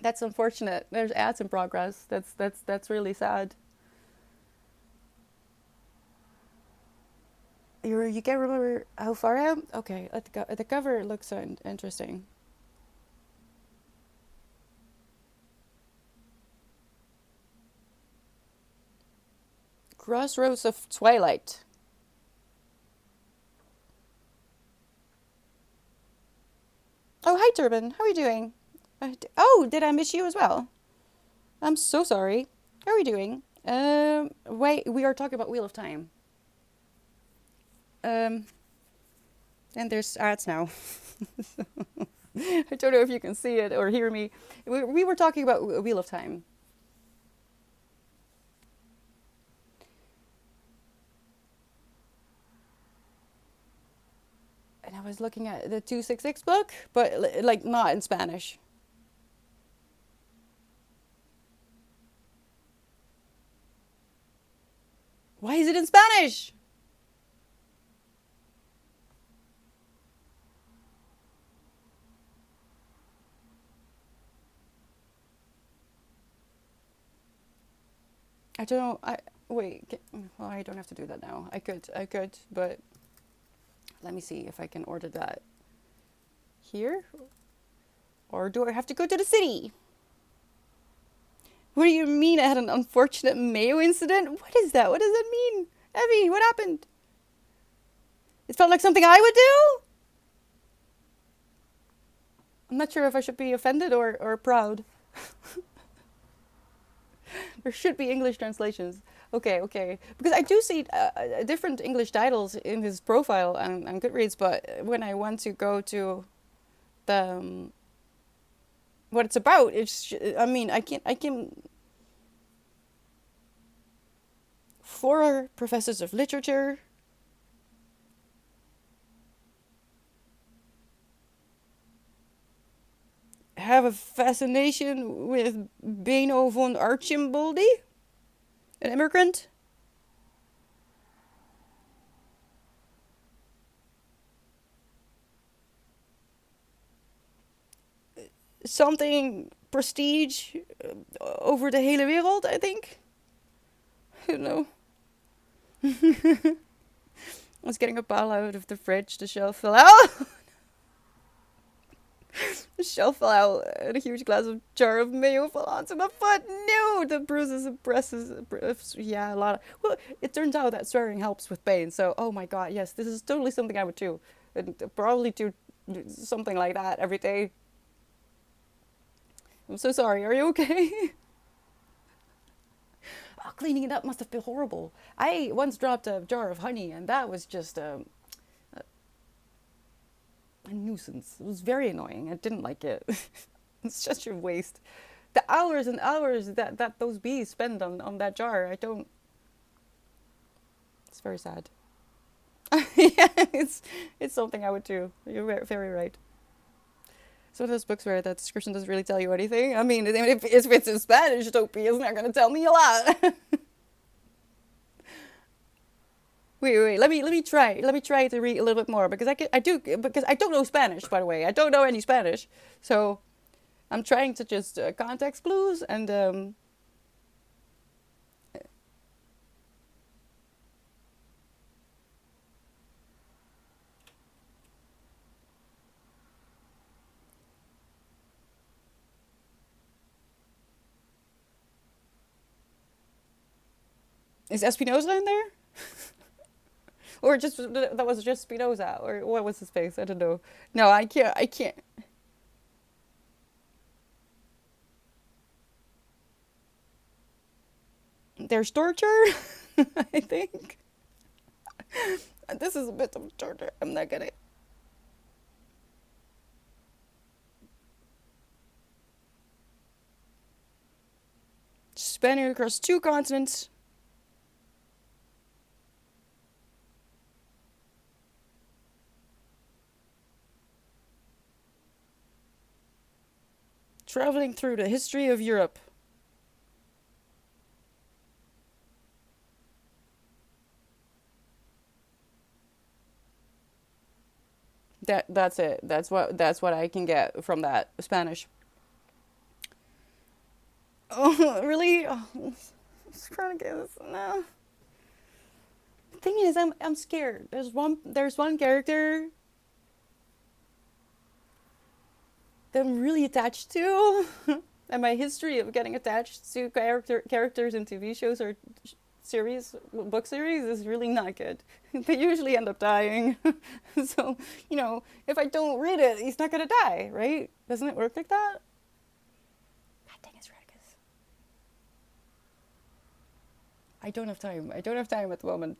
that's unfortunate. There's ads in progress. That's really sad. You can't remember how far I am? Okay, the cover looks so interesting. Crossroads of Twilight. Oh, hi, Turban. How are you doing? Oh, did I miss you as well? I'm so sorry. How are you doing? Wait, we are talking about Wheel of Time. Um, and there's ads now. I don't know if you can see it or hear me. We were talking about Wheel of Time. And I was looking at the 266 book, but like not in Spanish. Why is it in Spanish? I don't know. Wait. Well, I don't have to do that now. I could, but let me see if I can order that here, or do I have to go to the city? What do you mean I had an unfortunate Mayo incident? What is that? What does that mean? Evie, what happened? It felt like something I would do? I'm not sure if I should be offended or proud. There should be English translations. Okay, okay. Because I do see different English titles in his profile on Goodreads, but when I want to go to the what it's about, I mean, I can. Four professors of literature have a fascination with Beno von Archimboldi, an immigrant. Something prestige over de hele wereld, I think. I don't know. I was getting a bottle out of the fridge, the shelf fell out. The shelf fell out, and a huge jar of mayo fell onto my foot. No, the bruises and bruises. Yeah, a lot of. Well, it turns out that swearing helps with pain. So, oh my god, yes, this is totally something I would do. And probably do something like that every day. I'm so sorry. Are you okay? Oh, cleaning it up must have been horrible. I once dropped a jar of honey, and that was just a nuisance. It was very annoying. I didn't like it. It's such a waste. The hours and hours that those bees spend on that jar, I don't. It's very sad. Yeah, it's something I would do. You're very right. It's one of those books where the description doesn't really tell you anything. I mean, if it's in Spanish, Utopia is not going to tell me a lot. Wait. Let me try to read a little bit more because because I don't know Spanish, by the way. I don't know any Spanish, so I'm trying to just context clues and is Espinosa in there? Or just that was just Spinoza, or what was his face? I don't know. No, I can't. I can't. There's torture. I think this is a bit of torture. I'm not gonna. Spanning across two continents, traveling through the history of Europe. That's it. That's what I can get from that Spanish. Oh, really? Oh, I'm trying to get this now. The thing is, I'm scared. There's one character that I'm really attached to, and my history of getting attached to characters in TV shows or series, book series, is really not good. They usually end up dying. So, if I don't read it, he's not gonna die, right? Doesn't it work like that? God dang it, Radicus. I don't have time. I don't have time at the moment.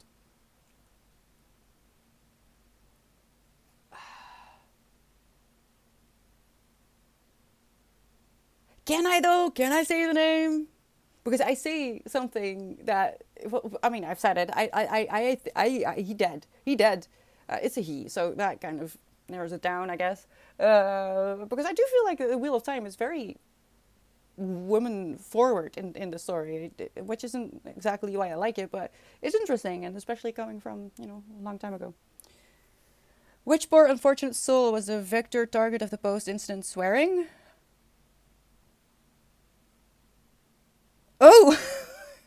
Can I though? Can I say the name? Because I say something that, I mean, I've said it. He dead. He dead. It's a he, so that kind of narrows it down, I guess. Because I do feel like the Wheel of Time is very woman forward in the story, which isn't exactly why I like it, but it's interesting, and especially coming from a long time ago. Which poor unfortunate soul was the victor target of the post-incident swearing? Oh!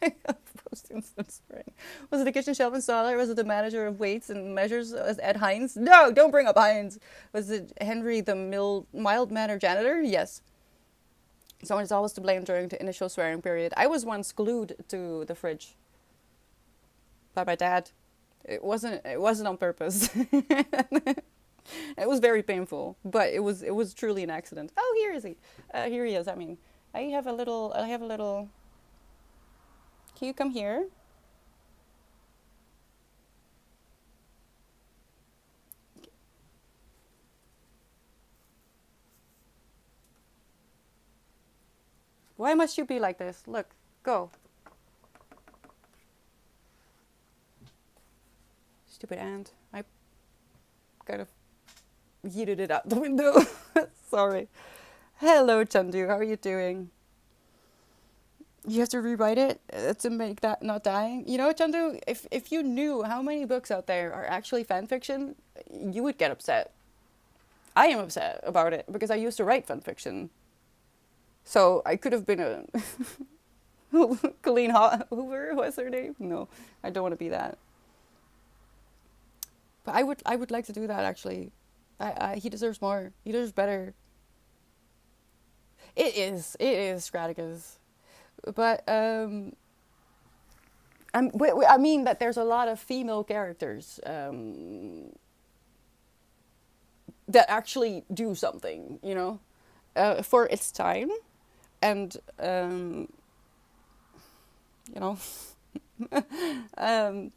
Post-incident swearing. Was it the kitchen shelf installer? Was it the manager of weights and measures? Was Ed Hines? No, don't bring up Hines. Was it Henry the mild-mannered janitor? Yes. Someone is always to blame during the initial swearing period. I was once glued to the fridge by my dad. It wasn't on purpose. It was very painful, but it was truly an accident. Oh, here is he. Here he is. I mean, I have a little. Can you come here? Why must you be like this? Look, go. Stupid ant. I kind of yeeted it out the window. Sorry. Hello, Chandu. How are you doing? You have to rewrite it to make that not dying. You know, Chandu, if you knew how many books out there are actually fan fiction, you would get upset. I am upset about it because I used to write fan fiction. So I could have been a Colleen Hoover. What's her name? No, I don't want to be that. But I would like to do that actually. He deserves more. He deserves better. It is Strategos. But I mean that there's a lot of female characters that actually do something, for its time, and you know, um,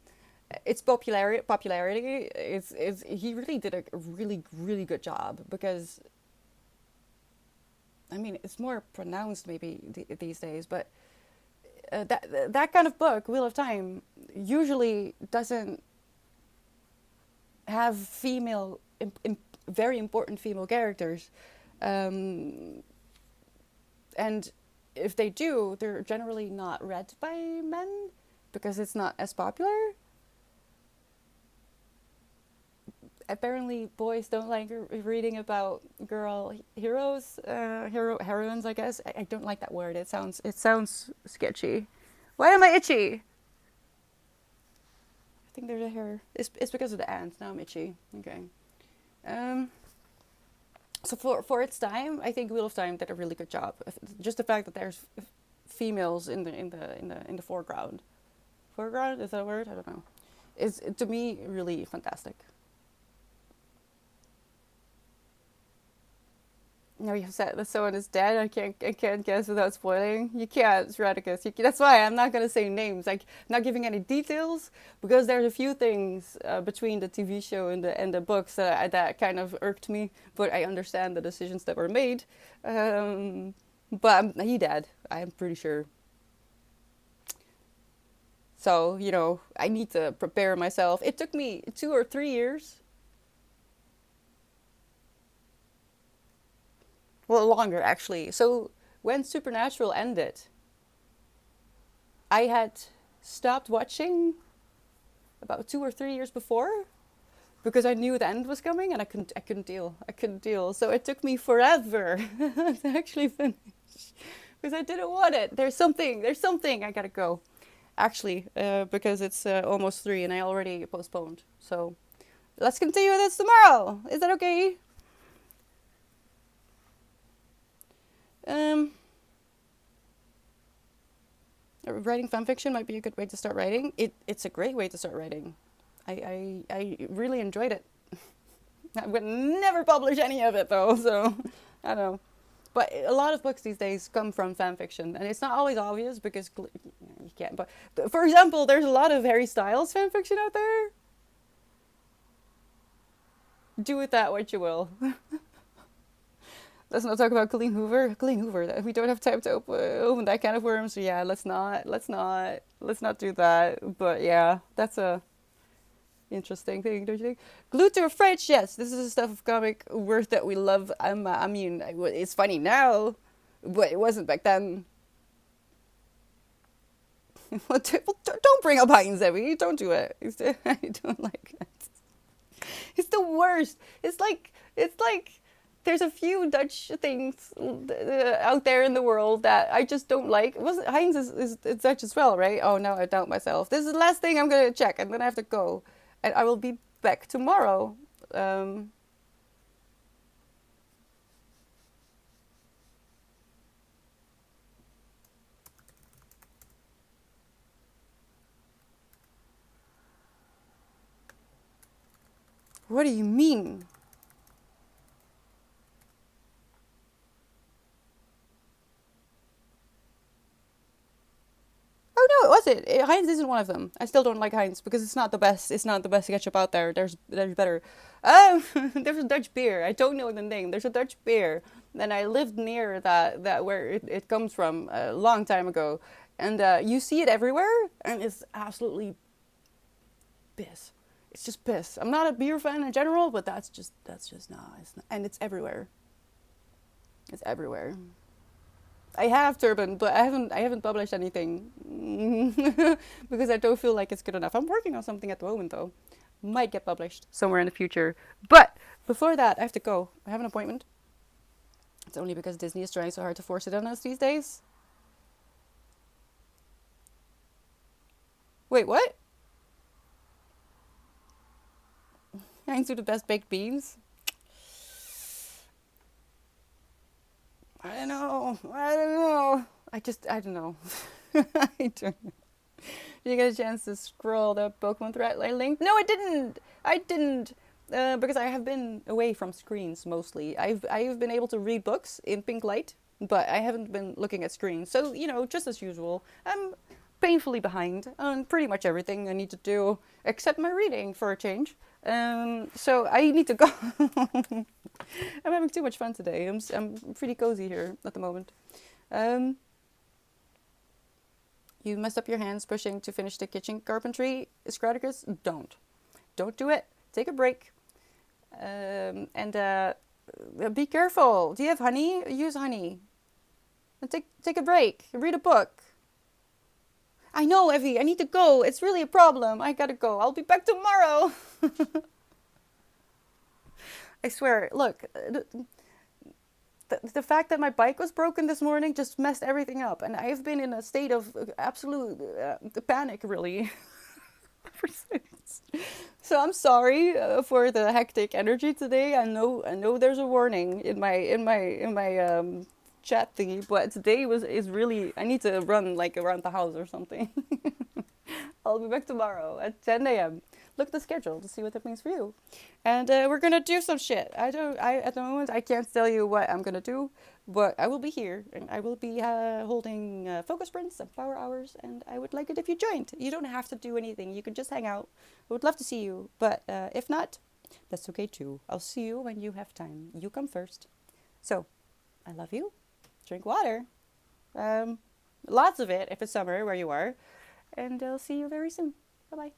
its popularity is he really did a really really good job because I mean it's more pronounced maybe these days, but that kind of book, Wheel of Time, usually doesn't have very important female characters, um, and if they do, they're generally not read by men because it's not as popular. Apparently, boys don't like reading about girl heroes, heroines. I guess I don't like that word. It sounds sketchy. Why am I itchy? I think there's a hair. It's because of the ants. Now I'm itchy. Okay. Um. So for its time, I think Wheel of Time did a really good job. Just the fact that there's females in the foreground. Foreground, is that a word? I don't know. Is to me really fantastic. No, you said that someone is dead. I can't guess without spoiling. You can't, Radicus. That's why I'm not gonna say names. Like, not giving any details because there's a few things between the TV show and the books that kind of irked me. But I understand the decisions that were made. But he dead. I'm pretty sure. So I need to prepare myself. It took me 2 or 3 years. Well, longer actually. So when Supernatural ended, I had stopped watching about 2 or 3 years before because I knew the end was coming and I couldn't deal. I couldn't deal. So it took me forever to actually finish because I didn't want it. There's something I gotta go. Actually, because it's almost 3 and I already postponed. So let's continue this tomorrow. Is that okay? Um, Writing fanfiction might be a good way to start writing. It's a great way to start writing. I really enjoyed it. I would never publish any of it though, so I don't know. But a lot of books these days come from fanfiction, and it's not always obvious because you can't. But for example, there's a lot of Harry Styles fanfiction out there. Do with that what you will. Let's not talk about Colleen Hoover. Colleen Hoover. We don't have time to open that can of worms. So yeah, let's not do that. But yeah, that's a interesting thing, don't you think? Glued to a fridge. Yes, this is the stuff of comic worth that we love. I mean, it's funny now, but it wasn't back then. Don't bring up Heinz, Evie. Don't do it. I don't like it. It's the worst. It's like there's a few Dutch things out there in the world that I just don't like. Heinz is Dutch as well, right? Oh, now I doubt myself. This is the last thing I'm gonna check, and then I have to go, and I will be back tomorrow. Um, What do you mean? Oh no, it wasn't. Heinz isn't one of them. I still don't like Heinz because it's not the best. It's not the best ketchup out there. There's better. There's a Dutch beer. I don't know the name. There's a Dutch beer, and I lived near that where it comes from a long time ago, and you see it everywhere, and it's absolutely piss. It's just piss. I'm not a beer fan in general, but that's just no. It's not, and it's everywhere. It's everywhere. I have Turban, but I haven't published anything because I don't feel like it's good enough. I'm working on something at the moment though. Might get published somewhere in the future. But before that, I have to go. I have an appointment. It's only because Disney is trying so hard to force it on us these days. Wait, what? Heinz do the best baked beans? I don't know. I don't know. I don't know. I don't know. Did you get a chance to scroll the Pokemon thread I linked? No, I didn't. I didn't. Because I have been away from screens mostly. I've been able to read books in pink light, but I haven't been looking at screens. So, just as usual, I'm painfully behind on pretty much everything I need to do, except my reading for a change. So I need to go. I'm having too much fun today. I'm pretty cozy here at the moment. Um, you messed up your hands pushing to finish the kitchen carpentry, Scroticus. Don't do it. Take a break. And be careful. Do you have honey? Use honey. And take a break. Read a book. I know, Evie. I need to go. It's really a problem. I gotta go. I'll be back tomorrow. I swear. Look, the fact that my bike was broken this morning just messed everything up, and I've been in a state of absolute panic, really, ever since. So I'm sorry for the hectic energy today. I know. There's a warning in my chat thingy, but today is really. I need to run like around the house or something. I'll be back tomorrow at 10 a.m. Look at the schedule to see what that means for you. And we're gonna do some shit. At the moment I can't tell you what I'm gonna do, but I will be here and I will be holding focus sprints and power hours, and I would like it if you joined. You don't have to do anything. You can just hang out. I would love to see you, but if not, that's okay too. I'll see you when you have time. You come first. So, I love you. Drink water. Lots of it if it's summer where you are. And I'll see you very soon. Bye bye.